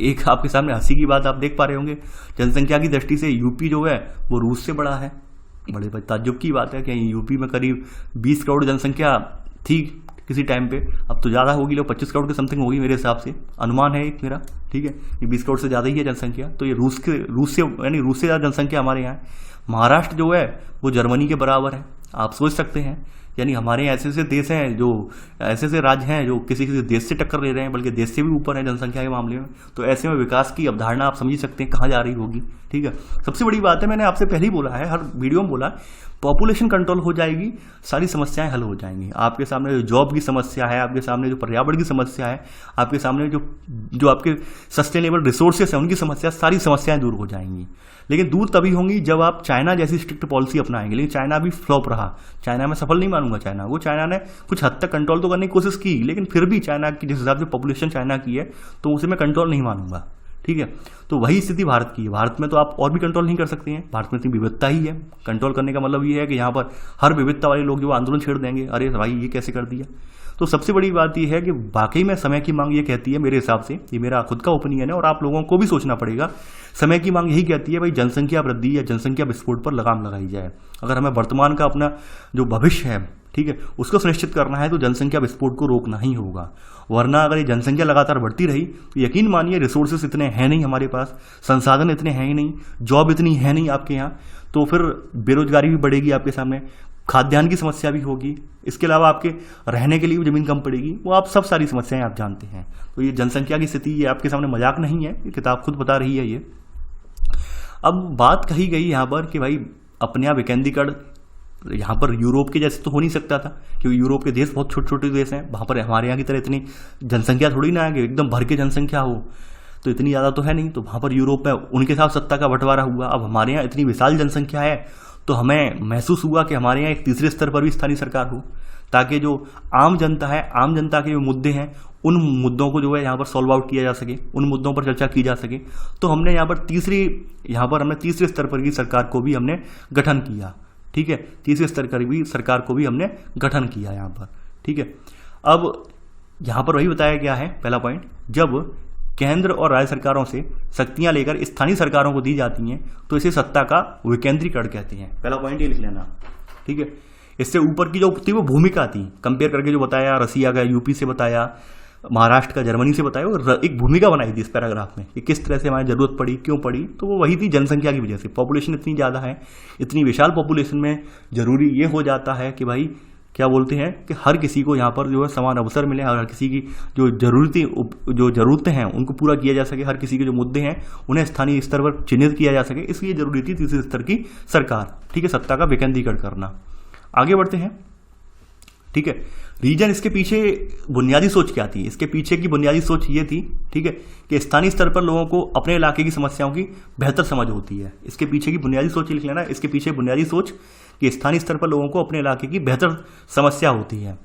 Speaker 1: एक आपके सामने हंसी की बात आप देख पा रहे होंगे, जनसंख्या की दृष्टि से यूपी जो है वो रूस से बड़ा है। बड़े ताज्जुब की बात है कि यूपी में करीब 20 करोड़ जनसंख्या थी किसी टाइम पे, अब तो ज़्यादा होगी, लोग 25 करोड़ के समथिंग होगी मेरे हिसाब से, अनुमान है एक मेरा, ठीक है। ये 20 करोड़ से ज़्यादा ही है जनसंख्या। तो ये रूस से ज़्यादा जनसंख्या हमारे यहाँ है। महाराष्ट्र जो है वो जर्मनी के बराबर है, आप सोच सकते हैं। यानी हमारे यहाँ ऐसे देश हैं जो ऐसे राज्य हैं जो किसी देश से टक्कर ले रहे हैं, बल्कि देश से भी ऊपर है जनसंख्या के मामले में। तो ऐसे में विकास की अवधारणा आप समझ सकते हैं कहाँ जा रही होगी, ठीक है। सबसे बड़ी बात है, मैंने आपसे पहले ही बोला है, हर वीडियो में बोला, पॉपुलेशन कंट्रोल हो जाएगी, सारी समस्याएं हल हो जाएंगी। आपके सामने जो जॉब की समस्या है, आपके सामने जो पर्यावरण की समस्या है, आपके सामने जो आपके सस्टेनेबल रिसोर्सेस हैं उनकी समस्या, सारी समस्याएं दूर हो जाएंगी। लेकिन दूर तभी होंगी जब आप चाइना जैसी स्ट्रिक्ट पॉलिसी अपनाएंगे। लेकिन चाइना भी फ्लॉप रहा, चाइना में सफल नहीं मानूंगा चाइना ने कुछ हद तक कंट्रोल तो करने की कोशिश की, लेकिन फिर भी चाइना की जिस हिसाब से पॉपुलेशन चाइना की है तो उसे मैं कंट्रोल नहीं मानूंगा, ठीक है। तो वही स्थिति भारत की है। भारत में तो आप और भी कंट्रोल नहीं कर सकते हैं, भारत में इतनी विविधता ही है। कंट्रोल करने का मतलब ये है कि यहाँ पर हर विविधता वाले लोग जो आंदोलन छेड़ देंगे, अरे भाई ये कैसे कर दिया। तो सबसे बड़ी बात यह है कि वाकई में समय की मांग ये कहती है, मेरे हिसाब से, ये मेरा खुद का ओपिनियन है और आप लोगों को भी सोचना पड़ेगा, समय की मांग यही कहती है भाई जनसंख्या वृद्धि या जनसंख्या विस्फोट पर लगाम लगाई जाए। अगर हमें वर्तमान का अपना जो भविष्य है, ठीक है, उसको सुनिश्चित करना है तो जनसंख्या विस्फोट को रोकना ही होगा। वरना अगर ये जनसंख्या लगातार बढ़ती रही तो यकीन मानिए रिसोर्सेस इतने हैं नहीं हमारे पास, संसाधन इतने हैं ही नहीं, जॉब इतनी है नहीं आपके यहाँ, तो फिर बेरोजगारी भी बढ़ेगी आपके सामने, खाद्यान्न की समस्या भी होगी, इसके अलावा आपके रहने के लिए भी जमीन कम पड़ेगी, वो आप सब सारी समस्याएं आप जानते हैं। तो ये जनसंख्या की स्थिति ये आपके सामने मजाक नहीं है, ये किताब खुद बता रही है ये। अब बात कही गई यहाँ पर कि भाई अपने यहाँ विकेंद्रीकरण यहाँ पर यूरोप के जैसे तो हो नहीं सकता था, क्योंकि यूरोप के देश बहुत छोटे छोटे देश हैं, वहाँ पर हमारे यहाँ की तरह इतनी जनसंख्या थोड़ी ना है कि एकदम भर के जनसंख्या हो, तो इतनी ज़्यादा तो है नहीं। तो वहाँ पर यूरोप में उनके साथ सत्ता का बंटवारा हुआ। अब हमारे यहाँ इतनी विशाल जनसंख्या है तो हमें महसूस हुआ कि हमारे यहाँ एक तीसरे स्तर पर भी स्थानीय सरकार हो, ताकि जो आम जनता है, आम जनता के जो मुद्दे हैं, उन मुद्दों को जो है यहाँ पर सॉल्व आउट किया जा सके, उन मुद्दों पर चर्चा की जा सके। तो हमने यहाँ पर हमने तीसरे स्तर पर की सरकार को भी हमने गठन किया। ठीक है, तीसरे स्तर पर भी सरकार को भी हमने गठन किया यहाँ पर। ठीक है, अब यहाँ पर वही बताया गया है, पहला पॉइंट, जब केंद्र और राज्य सरकारों से शक्तियां लेकर स्थानीय सरकारों को दी जाती हैं तो इसे सत्ता का विकेंद्रीकरण कहते हैं। पहला पॉइंट ये लिख लेना। ठीक है, इससे ऊपर की जो थी वो भूमिका थी, कंपेयर करके जो बताया, रसिया का यूपी से बताया, महाराष्ट्र का जर्मनी से बताया, वो एक भूमिका बनाई थी इस पैराग्राफ में कि किस तरह से हमारी जरूरत पड़ी, क्यों पड़ी। तो वो वही थी, जनसंख्या की वजह से। पॉपुलेशन इतनी ज़्यादा है, इतनी विशाल पॉपुलेशन में जरूरी ये हो जाता है कि भाई क्या बोलते हैं कि हर किसी को यहाँ पर जो है समान अवसर मिले, हर किसी की जो ज़रूरतें हैं उनको पूरा किया जा सके, हर किसी के जो मुद्दे हैं उन्हें स्थानीय स्तर पर चिन्हित किया जा सके। इसलिए जरूरी थी तीसरे स्तर की सरकार। ठीक है, सत्ता का विकेंद्रीकरण करना। आगे बढ़ते हैं। ठीक है, रीजन, इसके पीछे बुनियादी सोच क्या थी? इसके पीछे की बुनियादी सोच ये थी, ठीक है, कि स्थानीय स्तर पर लोगों को अपने इलाके की समस्याओं की बेहतर समझ होती है। इसके पीछे की बुनियादी सोच लिख लेना। इसके पीछे बुनियादी सोच कि स्थानीय स्तर पर लोगों को अपने इलाके की बेहतर समस्या होती है।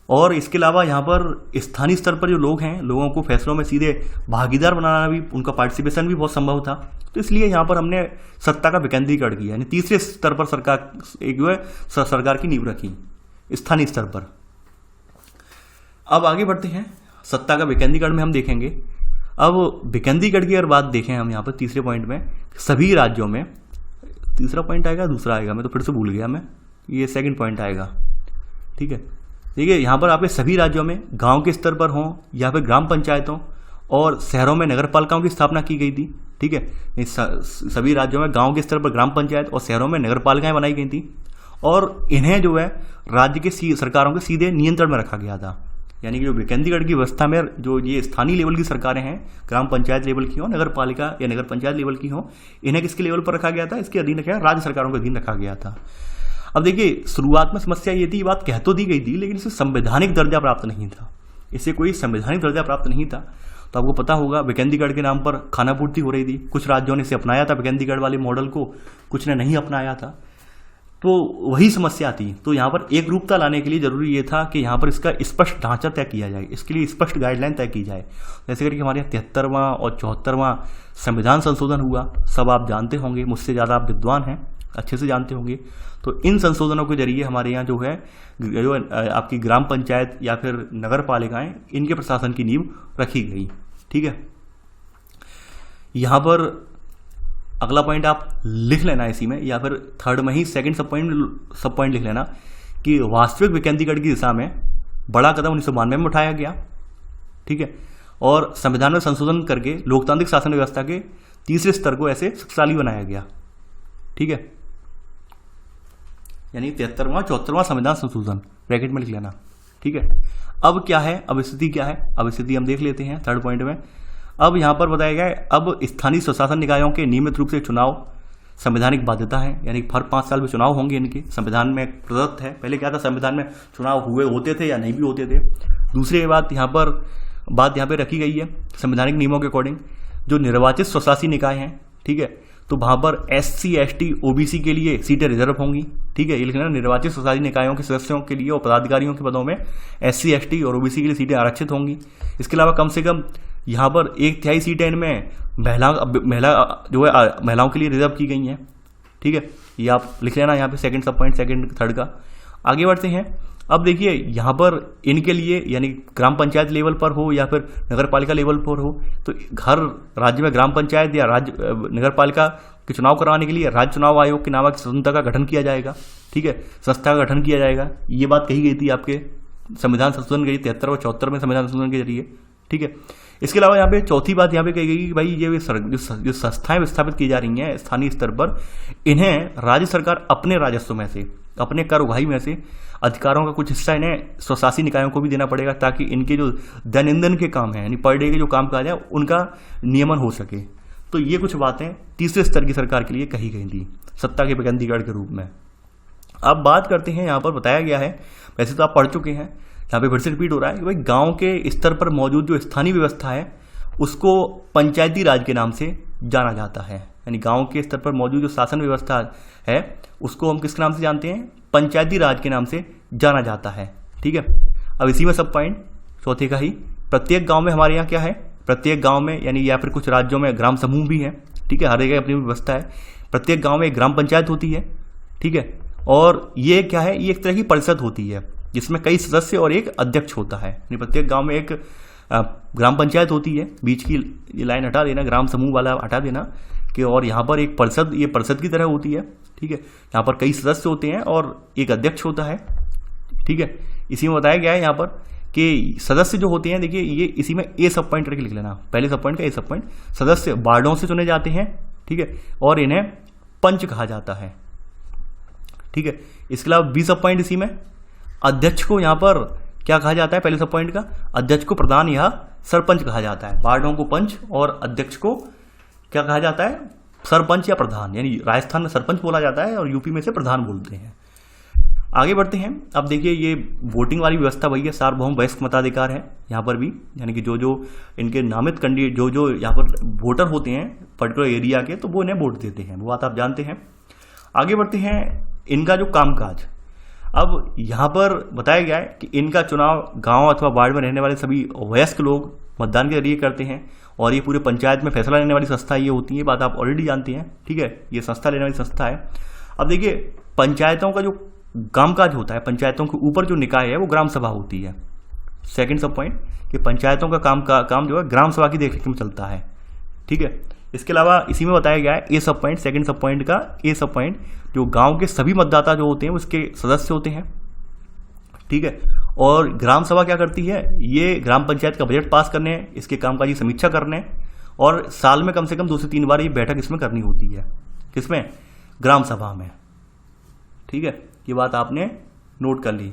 Speaker 1: और इसके अलावा यहाँ पर स्थानीय स्तर पर जो लोग हैं, लोगों को फैसलों में सीधे भागीदार बनाना भी, उनका पार्टिसिपेशन भी बहुत संभव था। तो इसलिए यहाँ पर हमने सत्ता का विकेंद्रीकरण किया, यानी तीसरे स्तर पर सरकार की नींव रखी, स्थानीय स्तर पर। अब आगे बढ़ते हैं। सत्ता का विकेंद्रीकरण में हम देखेंगे। अब विकेंद्रीकरण की अगर बात देखें हम यहाँ पर तीसरे पॉइंट में, सभी राज्यों में, तीसरा पॉइंट आएगा, दूसरा आएगा, मैं तो फिर से भूल गया, मैं ये सेकंड पॉइंट आएगा। ठीक है, देखिए यहाँ पर आपके सभी राज्यों में गांव के स्तर पर हों या फिर ग्राम पंचायतों और शहरों में नगर पालिकाओं की स्थापना की गई थी। ठीक है, सभी राज्यों में गांव के स्तर पर ग्राम पंचायत और शहरों में नगर पालिकाएं बनाई गई थी और इन्हें जो है राज्य के सरकारों के सीधे नियंत्रण में रखा गया था। यानी कि जो विकेंद्रीकरण की व्यवस्था में जो ये स्थानीय लेवल की सरकारें हैं, ग्राम पंचायत लेवल की हो, नगर पालिका या नगर पंचायत लेवल की हो, इन्हें किसके लेवल पर रखा गया था? इसके अधीन रखा, राज्य सरकारों के अधीन रखा गया था। अब देखिए, शुरुआत में समस्या ये थी, बात कह तो दी गई थी, लेकिन इसे संवैधानिक दर्जा प्राप्त नहीं था। इसे कोई संवैधानिक दर्जा प्राप्त नहीं था। तो आपको पता होगा विकेंद्रीकरण के नाम पर खानापूर्ति हो रही थी। कुछ राज्यों ने इसे अपनाया था विकेंद्रीकरण वाले मॉडल को, कुछ ने नहीं अपनाया था। तो वही समस्या थी। तो यहाँ पर एक रूपता लाने के लिए जरूरी ये था कि यहाँ पर इसका स्पष्ट ढांचा तय किया जाए, इसके लिए स्पष्ट गाइडलाइन तय की जाए। जैसे करके हमारे यहाँ 73वां और 74वां संविधान संशोधन हुआ, सब आप जानते होंगे, मुझसे ज़्यादा आप विद्वान हैं, अच्छे से जानते होंगे। तो इन संशोधनों के जरिए हमारे यहाँ जो है जो आपकी ग्राम पंचायत या फिर नगर पालिकाएं, इनके प्रशासन की नींव रखी गई। ठीक है, यहाँ पर अगला पॉइंट आप लिख लेना इसी में, या फिर थर्ड में ही सेकंड सब पॉइंट लिख लेना कि वास्तविक विकेंद्रीकरण की दिशा में बड़ा कदम 1992 में उठाया गया। ठीक है, और संविधान में संशोधन करके लोकतांत्रिक शासन व्यवस्था के तीसरे स्तर को ऐसे शक्तिशाली बनाया गया। ठीक है, यानी 73वां 74वां संविधान संशोधन ब्रैकेट में लिख लेना। ठीक है, अब क्या है, अब स्थिति क्या है? अब स्थिति हम देख लेते हैं थर्ड पॉइंट में। अब यहाँ पर बताया गया है, अब स्थानीय स्वशासन निकायों के नियमित रूप से चुनाव संवैधानिक बाध्यता है, यानी हर 5 साल में चुनाव होंगे इनके, संविधान में प्रदत्त है। पहले क्या था, संविधान में चुनाव होते थे या नहीं भी होते थे। दूसरी बात यहाँ पर रखी गई है, संवैधानिक नियमों के अकॉर्डिंग जो निर्वाचित स्वशासी निकाय हैं, ठीक है, तो वहाँ पर SC ST OBC के लिए सीटें रिजर्व होंगी। ठीक है, ये लिखना, निर्वाचित स्वशासी निकायों के सदस्यों के लिए और पदाधिकारियों के पदों में SC ST और OBC के लिए सीटें आरक्षित होंगी। इसके अलावा कम से कम यहाँ पर 1/3 सीटें इनमें महिलाओं के लिए रिजर्व की गई हैं। ठीक है, ये आप लिख लेना यहाँ पे सेकंड सब पॉइंट, सेकंड थर्ड का। आगे बढ़ते हैं। अब देखिए यहाँ पर इनके लिए, यानी ग्राम पंचायत लेवल पर हो या फिर नगर पालिका लेवल पर हो, तो हर राज्य में ग्राम पंचायत या राज्य नगर पालिका के चुनाव करवाने के लिए राज्य चुनाव आयोग के नामक संस्था का गठन किया जाएगा। ठीक है, संस्था का गठन किया जाएगा। ये बात कही गई थी आपके संविधान संशोधन के 73 और 74 में संविधान संशोधन के जरिए। ठीक है, इसके अलावा यहाँ पे चौथी बात यहाँ पे कही गई कि भाई ये जो संस्थाएं विस्थापित की जा रही हैं स्थानीय स्तर पर, इन्हें राज्य सरकार अपने राजस्व में से, अपने कर उगाही में से अधिकारों का कुछ हिस्सा इन्हें स्वशासी निकायों को भी देना पड़ेगा, ताकि इनके जो दैनंदिन के काम हैं, यानी पर डे के जो काम काज है, उनका नियमन हो सके। तो ये कुछ बातें तीसरे स्तर की सरकार के लिए कही गई थी सत्ता के विकेंद्रीकरण के रूप में। अब बात करते हैं, यहाँ पर बताया गया है, वैसे तो आप पढ़ चुके हैं, यहाँ पे फिर से रिपीट हो रहा है कि भाई गांव के स्तर पर मौजूद जो स्थानीय व्यवस्था है उसको पंचायती राज के नाम से जाना जाता है। यानी गांव के स्तर पर मौजूद जो शासन व्यवस्था है उसको हम किस नाम से जानते हैं, पंचायती राज के नाम से जाना जाता है। ठीक है, अब इसी में सब पॉइंट चौथे का ही, प्रत्येक गांव में हमारे यहाँ क्या है, प्रत्येक गांव में यानी या फिर कुछ राज्यों में ग्राम समूह भी है। ठीक है, हर जगह अपनी व्यवस्था है। प्रत्येक गांव में एक ग्राम पंचायत होती है। ठीक है, और ये क्या है, ये एक तरह की परिषद होती है जिसमें कई सदस्य और एक अध्यक्ष होता है। यानी प्रत्येक गांव में एक ग्राम पंचायत होती है, बीच की ये लाइन हटा देना, ग्राम समूह वाला हटा देना कि, और यहाँ पर एक परिषद, ये परिषद की तरह होती है। ठीक है, यहाँ पर कई सदस्य होते हैं और एक अध्यक्ष होता है। ठीक है, इसी में बताया गया है यहाँ पर कि सदस्य जो होते हैं, देखिए ये इसी में ए सब पॉइंट करके लिख लेना, पहले सब पॉइंट का ए सब पॉइंट, सदस्य वार्डों से चुने जाते हैं। ठीक है, और इन्हें पंच कहा जाता है। ठीक है, इसके अलावा बी सब पॉइंट, इसी में अध्यक्ष को यहाँ पर क्या कहा जाता है, पहले सब पॉइंट का अध्यक्ष को प्रधान या सरपंच कहा जाता है, वार्डों को पंच और अध्यक्ष को क्या कहा जाता है, सरपंच या प्रधान। यानी राजस्थान में सरपंच बोला जाता है और यूपी में से प्रधान बोलते हैं। आगे बढ़ते हैं। अब देखिए ये वोटिंग वाली व्यवस्था वही है, सार्वभौम वयस्क मताधिकार है यहाँ पर भी, यानी कि जो जो इनके नामित कैंडिडेट जो यहाँ पर वोटर होते हैं पर्टिकुलर एरिया के, तो वो इन्हें वोट देते हैं, वो बात आप जानते हैं। आगे बढ़ते हैं, इनका जो कामकाज, अब यहाँ पर बताया गया है कि इनका चुनाव गांव अथवा वार्ड में रहने वाले सभी वयस्क लोग मतदान के जरिए करते हैं और ये पूरे पंचायत में फैसला लेने वाली संस्था ये होती है, बात आप ऑलरेडी जानते हैं। ठीक है, ये संस्था लेने वाली संस्था है। अब देखिए पंचायतों का जो कामकाज होता है, पंचायतों के ऊपर जो निकाय है वो ग्राम सभा होती है। सेकंड सब पॉइंट कि पंचायतों का काम जो है ग्राम सभा की देखरेख में चलता है। ठीक है, इसके अलावा इसी में बताया गया है ए सब पॉइंट, सेकंड सब पॉइंट का ए सब पॉइंट, जो गांव के सभी मतदाता जो होते हैं उसके सदस्य होते हैं। ठीक है, और ग्राम सभा क्या करती है, ये ग्राम पंचायत का बजट पास करने, इसके कामकाज की समीक्षा करने, और साल में कम से कम 2 से 3 बार ये बैठक इसमें करनी होती है। किसमें, ग्राम सभा में। ठीक है, ये बात आपने नोट कर ली।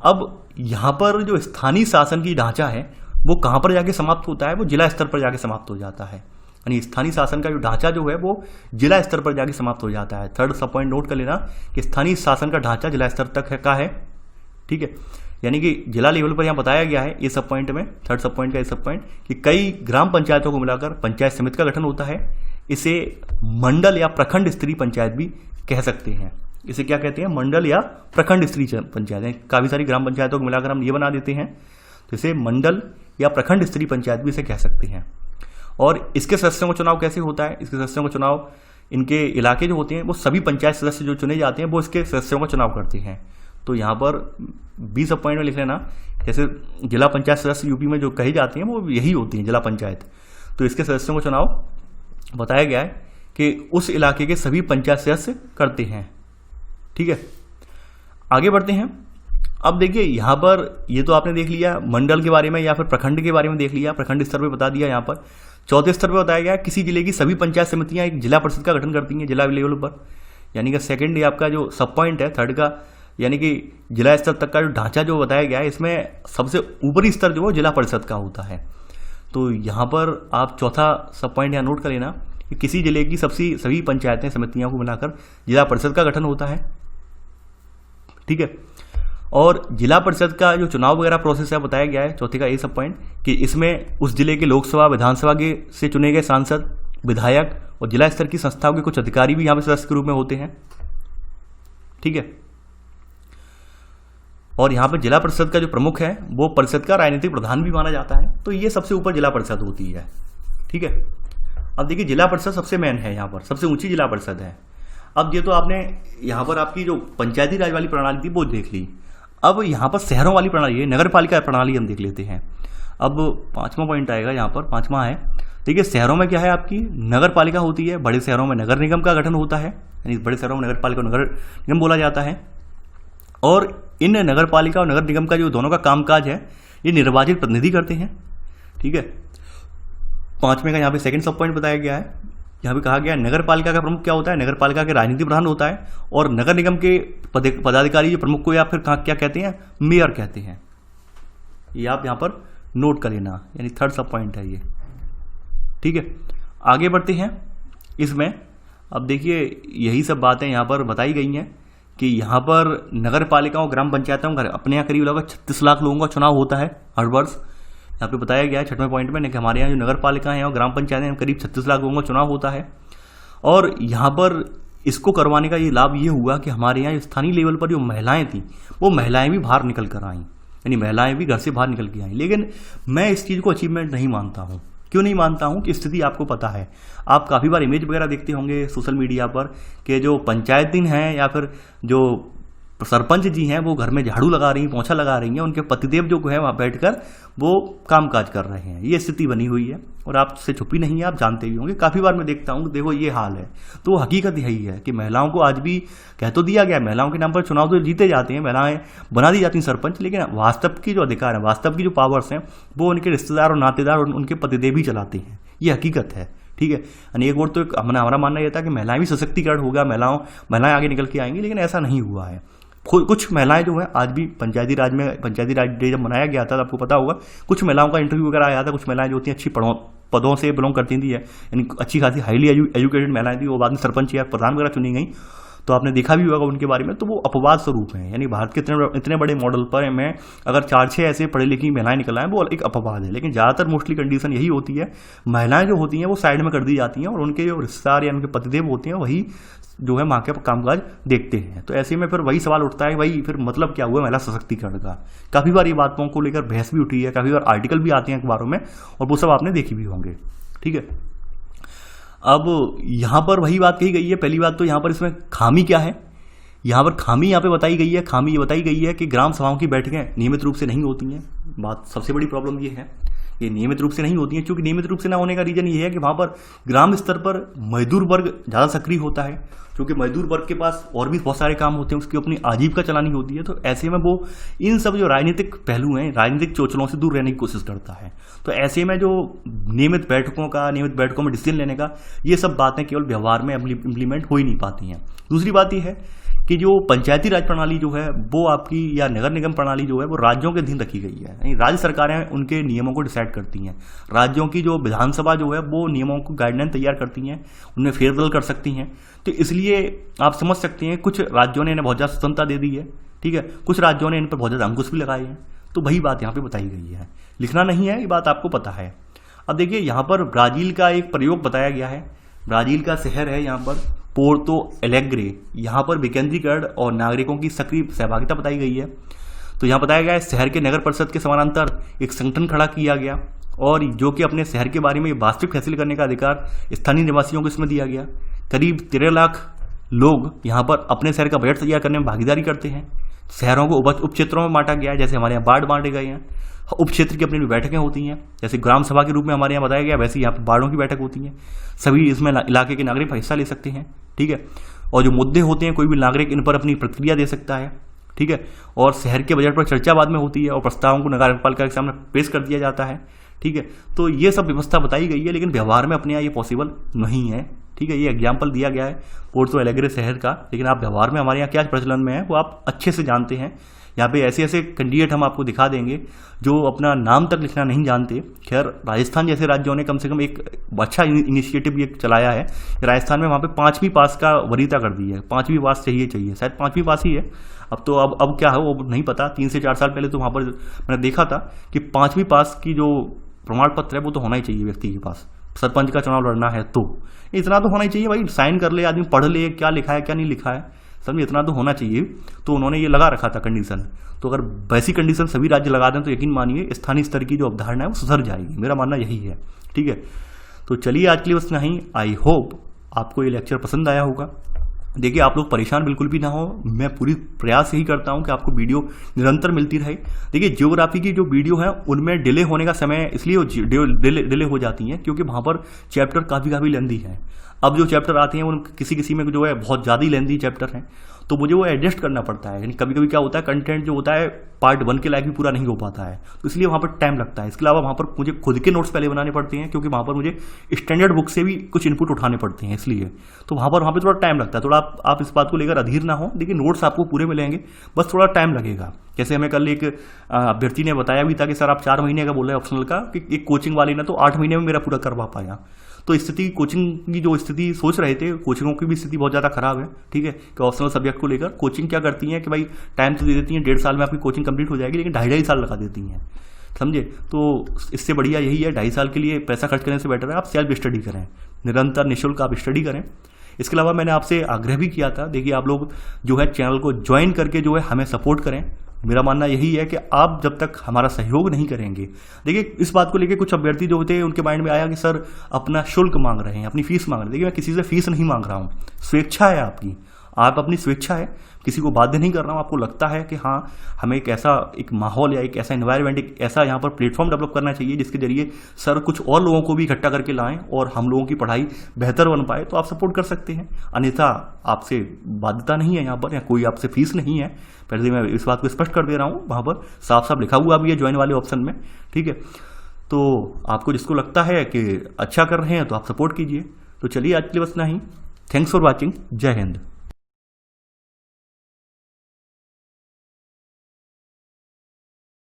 Speaker 1: अब यहाँ पर जो स्थानीय शासन की ढांचा है वो कहाँ पर जाके समाप्त होता है, वो जिला स्तर पर जाके समाप्त हो जाता है। यानी स्थानीय शासन का जो ढांचा जो है वो जिला स्तर पर जाके समाप्त हो जाता है। थर्ड सब पॉइंट नोट कर लेना कि स्थानीय शासन का ढांचा जिला स्तर तक का है। ठीक है, यानी कि जिला लेवल पर यहाँ बताया गया है ये सब पॉइंट में, थर्ड सब पॉइंट का ये सब पॉइंट, कि कई ग्राम पंचायतों को मिलाकर पंचायत समिति का गठन होता है। इसे मंडल या प्रखंड स्तरीय पंचायत भी कह सकते हैं। इसे क्या कहते हैं, मंडल या प्रखंड स्तरीय पंचायत। काफ़ी सारी ग्राम पंचायतों को मिलाकर हम ये बना देते हैं, तो इसे मंडल या प्रखंड स्तरीय पंचायत भी इसे कह सकते हैं। और इसके सदस्यों का चुनाव कैसे होता है, इसके सदस्यों का चुनाव, इनके इलाके जो होते हैं वो सभी पंचायत सदस्य जो चुने जाते हैं वो इसके सदस्यों का चुनाव करते हैं। तो यहाँ पर 20 सब पॉइंट में लिख लेना, जैसे जिला पंचायत सदस्य यूपी में जो कहे जाते हैं वो यही होती हैं, जिला पंचायत। तो इसके सदस्यों का चुनाव बताया गया है कि उस इलाके के सभी पंचायत सदस्य करते हैं। ठीक है, आगे बढ़ते हैं। अब देखिए यहाँ पर ये तो आपने देख लिया मंडल के बारे में या फिर प्रखंड के बारे में देख लिया, प्रखंड स्तर पे बता दिया। यहाँ पर चौथे स्तर पे बताया गया किसी जिले की सभी पंचायत समितियाँ एक जिला परिषद का गठन करती हैं जिला लेवल पर। यानी कि सेकंड ये आपका जो सब पॉइंट है थर्ड का, यानी कि जिला स्तर तक का जो ढांचा जो बताया गया है इसमें सबसे ऊपरी स्तर जो है जिला परिषद का होता है। तो यहाँ पर आप चौथा सब पॉइंट यहाँ नोट कर लेना कि किसी जिले की सभी पंचायतें समितियों को मिलाकर जिला परिषद का गठन होता है। ठीक है, और जिला परिषद का जो चुनाव वगैरह प्रोसेस है बताया गया है चौथे का ये सब पॉइंट कि इसमें उस जिले के लोकसभा विधानसभा के से चुने गए सांसद, विधायक और जिला स्तर की संस्थाओं के कुछ अधिकारी भी यहाँ पे सदस्य के रूप में होते हैं। ठीक है, और यहाँ पर जिला परिषद का जो प्रमुख है वो परिषद का राजनीतिक प्रधान भी माना जाता है। तो ये सबसे ऊपर जिला परिषद होती है। ठीक है, अब देखिए जिला परिषद सबसे मेन है, यहाँ पर सबसे ऊंची जिला परिषद है। अब ये तो आपने यहाँ पर आपकी जो पंचायती राज वाली प्रणाली थी वो देख ली। अब यहाँ पर शहरों वाली प्रणाली है, नगर पालिका प्रणाली हम देख लेते हैं। अब 5वां पॉइंट आएगा यहाँ पर, 5वां है। देखिए शहरों में क्या है, आपकी नगर पालिका होती है, बड़े शहरों में नगर निगम का गठन होता है, यानी बड़े शहरों में नगर पालिका नगर निगम बोला जाता है। और इन नगर पालिका और नगर निगम का जो दोनों का कामकाज है ये निर्वाचित प्रतिनिधि करते हैं। ठीक है, 5वें का यहाँ पे सेकंड सब पॉइंट बताया गया है। यहाँ पे कहा गया है नगर पालिका का प्रमुख क्या होता है, नगर पालिका के राजनीतिक प्रधान होता है, और नगर निगम के पदाधिकारी जो प्रमुख को या फिर क्या कहते हैं, मेयर कहते हैं। ये आप यहाँ पर नोट कर लेना, यानी थर्ड सब पॉइंट है ये। ठीक है, आगे बढ़ते हैं इसमें। अब देखिए यही सब बातें यहाँ पर बताई गई हैं कि यहाँ पर नगर पालिकाओं ग्राम पंचायतों का अपने यहाँ करीब लगभग 36 लाख लोगों का चुनाव होता है हर वर्ष। यहाँ पे बताया गया है 6वें पॉइंट में कि हमारे यहाँ जो नगर पालिका हैं और ग्राम पंचायतें करीब 36 लाख लोगों का चुनाव होता है। और यहाँ पर इसको करवाने का ये लाभ ये हुआ कि हमारे यहाँ स्थानीय लेवल पर जो महिलाएं थी वो महिलाएं भी बाहर निकल कर आईं, यानी महिलाएं भी घर से बाहर निकल के आईं। लेकिन मैं इस चीज़ को अचीवमेंट नहीं मानता हूँ। क्यों नहीं मानता हूँ कि स्थिति आपको पता है, आप काफ़ी बार इमेज वगैरह देखते होंगे सोशल मीडिया पर कि जो पंचायत दिन हैं या फिर जो सरपंच जी हैं वो घर में झाड़ू लगा रही हैं, पोंछा लगा रही हैं, उनके पतिदेव जो है वहाँ बैठकर वो कामकाज कर रहे हैं। ये स्थिति बनी हुई है और आपसे छुपी नहीं है, आप जानते भी होंगे। काफ़ी बार मैं देखता हूँ देखो ये हाल है। तो हकीकत यही है कि महिलाओं को आज भी कह तो दिया गया, महिलाओं के नाम पर चुनाव तो जीते जाते हैं, महिलाएं बना दी जाती हैं सरपंच, लेकिन वास्तव की जो अधिकार है, वास्तव की जो पावर्स हैं वो उनके रिश्तेदार और नातेदार और उनके पतिदेव ही चलाते हैं। ये हकीकत है, ठीक है। यानी एक और तो हमारा मानना यह था कि महिलाएं भी सशक्तिकरण होगा, महिलाएं आगे निकल के आएंगी, लेकिन ऐसा नहीं हुआ है। कुछ महिलाएं जो हैं आज भी पंचायती राज डे जब मनाया गया था, आपको पता होगा, कुछ महिलाओं का इंटरव्यू वगैरह आया था। कुछ महिलाएं जो होती हैं अच्छी पदों से बिलोंग करती थी, यानी अच्छी खासी हाईली एजुकेटेड महिलाएं थी, वो बाद में सरपंच या प्रधान वगैरह चुनी गई। तो आपने देखा भी होगा उनके बारे में, तो वो अपवाद स्वरूप हैं। यानी भारत के इतने बड़े मॉडल पर में अगर 4-6 ऐसे पढ़े लिखी महिलाएं निकल आए वो एक अपवाद है। लेकिन ज़्यादातर मोस्टली कंडीशन यही होती है, महिलाएं जो होती हैं वो साइड में कर दी जाती हैं और उनके जो रिश्तेदार या उनके पतिदेव होते हैं वही जो है माँ के कामकाज देखते हैं। तो ऐसे में फिर वही सवाल उठता है, भाई फिर मतलब क्या हुआ महिला सशक्तिकरण का। काफ़ी बार ये बातों को लेकर बहस भी उठी है, काफ़ी बार आर्टिकल भी आते हैं अखबारों में और वो सब आपने देखी भी होंगे, ठीक है। अब यहाँ पर वही बात कही गई है। पहली बात तो यहाँ पर इसमें खामी क्या है, यहाँ पर खामी यहाँ पे बताई गई है। खामी ये बताई गई है कि ग्राम सभाओं की बैठकें नियमित रूप से नहीं होती हैं। बात सबसे बड़ी प्रॉब्लम ये है, ये नियमित रूप से नहीं होती हैं। क्योंकि नियमित रूप से ना होने का रीजन ये है कि वहाँ पर ग्राम स्तर पर मजदूर वर्ग ज़्यादा सक्रिय होता है, क्योंकि मजदूर वर्ग के पास और भी बहुत सारे काम होते हैं, उसकी अपनी आजीविका चलानी होती है। तो ऐसे में वो इन सब जो राजनीतिक पहलू हैं, राजनीतिक चोचलों से दूर रहने की कोशिश करता है। तो ऐसे में जो नियमित बैठकों में डिसीजन लेने का, ये सब बातें केवल व्यवहार में इम्प्लीमेंट हो ही नहीं पाती हैं। दूसरी बात यह है कि जो पंचायती राज प्रणाली जो है वो आपकी, या नगर निगम प्रणाली जो है वो राज्यों के अधीन रखी गई है। राज्य सरकारें उनके नियमों को डिसाइड करती हैं। राज्यों की जो विधानसभा जो है वो नियमों को गाइडलाइन तैयार करती हैं, उनमें फेरबदल कर सकती हैं। तो इसलिए आप समझ सकते हैं कुछ राज्यों ने इन्हें बहुत ज़्यादा स्वतंत्रता दे दी है, ठीक है, कुछ राज्यों ने इन पर बहुत ज़्यादा अंकुश भी लगाए हैं। तो वही बात यहाँ पर बताई गई है, लिखना नहीं है, ये बात आपको पता है। अब देखिए यहाँ पर ब्राज़ील का एक प्रयोग बताया गया है। ब्राज़ील का शहर है यहाँ पर पोर्तो एलेग्रे, यहाँ पर विकेंद्रीकरण और नागरिकों की सक्रिय सहभागिता बताई गई है। तो यहाँ बताया गया है शहर के नगर परिषद के समानांतर एक संगठन खड़ा किया गया और जो कि अपने शहर के बारे में वास्तविक फैसले करने का अधिकार स्थानीय निवासियों को इसमें दिया गया। करीब 13 लाख लोग यहाँ पर अपने शहर का बजट तैयार करने में भागीदारी करते हैं। शहरों को उप क्षेत्रों में बांटा गया है, जैसे हमारे यहाँ वार्ड बांटे गए हैं। उप क्षेत्र की अपनी बैठकें होती हैं, जैसे ग्राम सभा के रूप में हमारे यहाँ बताया गया, वैसे यहाँ पर वार्डों की बैठक होती है। सभी इसमें इलाके के नागरिक हिस्सा ले सकते हैं, ठीक है। और जो मुद्दे होते हैं कोई भी नागरिक इन पर अपनी प्रतिक्रिया दे सकता है, ठीक है। और शहर के बजट पर चर्चा बाद में होती है और प्रस्तावों को नगरपालिका के सामने पेश कर दिया जाता है, ठीक है। तो ये सब व्यवस्था बताई गई है, लेकिन व्यवहार में अपने यहाँ ये पॉसिबल नहीं है, ठीक है। ये एग्जाम्पल दिया गया है पोर्तो एलेग्रे शहर का, लेकिन आप व्यवहार में हमारे यहाँ क्या प्रचलन में है वो आप अच्छे से जानते हैं। यहाँ पे ऐसे ऐसे कैंडिडेट हम आपको दिखा देंगे जो अपना नाम तक लिखना नहीं जानते। खैर राजस्थान जैसे राज्यों ने कम से कम एक अच्छा इनिशिएटिव ये चलाया है। राजस्थान में वहाँ पे 5वीं पास का वरीयता कर दी है, 5वीं पास चाहिए, शायद 5वीं पास ही है अब तो। अब क्या है वो नहीं पता, 3 से 4 साल पहले तो वहाँ पर मैंने देखा था कि 5वीं पास की जो प्रमाण पत्र है वो तो होना ही चाहिए व्यक्ति के पास। सरपंच का चुनाव लड़ना है तो इतना तो होना ही चाहिए भाई, साइन कर ले आदमी, पढ़ ले क्या लिखा है क्या नहीं लिखा है, समझे, इतना तो होना चाहिए। तो उन्होंने ये लगा रखा था कंडीशन। तो अगर वैसी कंडीशन सभी राज्य लगा दें तो यकीन मानिए स्थानीय स्तर की जो अवधारणा है वो सुधर जाएगी। मेरा मानना यही है, ठीक है। तो चलिए आज के लिए बस नहीं। आई होप आपको ये लेक्चर पसंद आया होगा। देखिए आप लोग परेशान बिल्कुल भी ना हो, मैं पूरी प्रयास यही करता हूं कि आपको वीडियो निरंतर मिलती रहे। देखिए ज्योग्राफी की जो वीडियो है उनमें डिले होने का समय इसलिए डिले हो जाती हैं क्योंकि वहाँ पर चैप्टर काफ़ी लेंदी है। अब जो चैप्टर आते हैं उन किसी में जो है बहुत ज़्यादा ही लेंदी चैप्टर हैं, तो मुझे वो एडजस्ट करना पड़ता है। यानी कभी कभी क्या होता है कंटेंट जो होता है पार्ट 1 के लायक भी पूरा नहीं हो पाता है, तो इसलिए वहाँ पर टाइम लगता है। इसके अलावा वहाँ पर मुझे खुद के नोट्स पहले बनाने पड़ते हैं क्योंकि वहाँ पर मुझे स्टैंडर्ड बुक से भी कुछ इनपुट उठाने पड़ते हैं, इसलिए तो वहाँ पर थोड़ा टाइम लगता है। थोड़ा आप इस बात को लेकर अधीर ना हो, देखिए नोट्स आपको पूरे मिलेंगे, बस थोड़ा टाइम लगेगा। जैसे हमें कल एक अभ्यर्थी ने बताया भी था कि सर आप 4 महीने का बोल रहे हैं ऑप्शनल का, कि एक कोचिंग वाले ने तो 8 महीने में मेरा पूरा करवा पाया। तो स्थिति कोचिंग की जो स्थिति सोच रहे थे, कोचिंगों की भी स्थिति बहुत ज़्यादा खराब है, ठीक है। कि ऑप्शनल सब्जेक्ट को लेकर कोचिंग क्या करती हैं कि भाई टाइम तो दे देती हैं, 1.5 साल में आपकी कोचिंग कंप्लीट हो जाएगी, लेकिन 2.5 साल लगा देती हैं, समझे। तो इससे बढ़िया यही है, 2.5 साल के लिए पैसा खर्च करने से बेटर है आप सेल्फ स्टडी करें, निरंतर निःशुल्क आप स्टडी करें। इसके अलावा मैंने आपसे आग्रह भी किया था, देखिए आप लोग जो है चैनल को ज्वाइन करके जो है हमें सपोर्ट करें। मेरा मानना यही है कि आप जब तक हमारा सहयोग नहीं करेंगे, देखिए इस बात को लेकर कुछ अभ्यर्थी जो होते हैं उनके माइंड में आया कि सर अपना शुल्क मांग रहे हैं, अपनी फीस मांग रहे हैं। देखिए मैं किसी से फीस नहीं मांग रहा हूँ, स्वेच्छा है आपकी, आप अपनी स्वेच्छा है, किसी को बाध्य नहीं कर रहा हूँ। आपको लगता है कि हाँ हमें एक ऐसा एक माहौल या एक ऐसा एनवायरनमेंट, एक ऐसा यहाँ पर प्लेटफॉर्म डेवलप करना चाहिए जिसके जरिए सर कुछ और लोगों को भी इकट्ठा करके लाएं और हम लोगों की पढ़ाई बेहतर बन पाए, तो आप सपोर्ट कर सकते हैं। अन्यथा आपसे बाध्यता नहीं है यहाँ पर, या कोई आपसे फीस नहीं है। पहले मैं इस बात को स्पष्ट कर दे रहा हूँ, वहाँ पर साफ साफ लिखा हुआ भी है ज्वाइन वाले ऑप्शन में, ठीक है। तो आपको जिसको लगता है कि अच्छा कर रहे हैं तो आप सपोर्ट कीजिए। तो चलिए आज के लिए बस इतना ही। Thanks for watching. जय हिंद।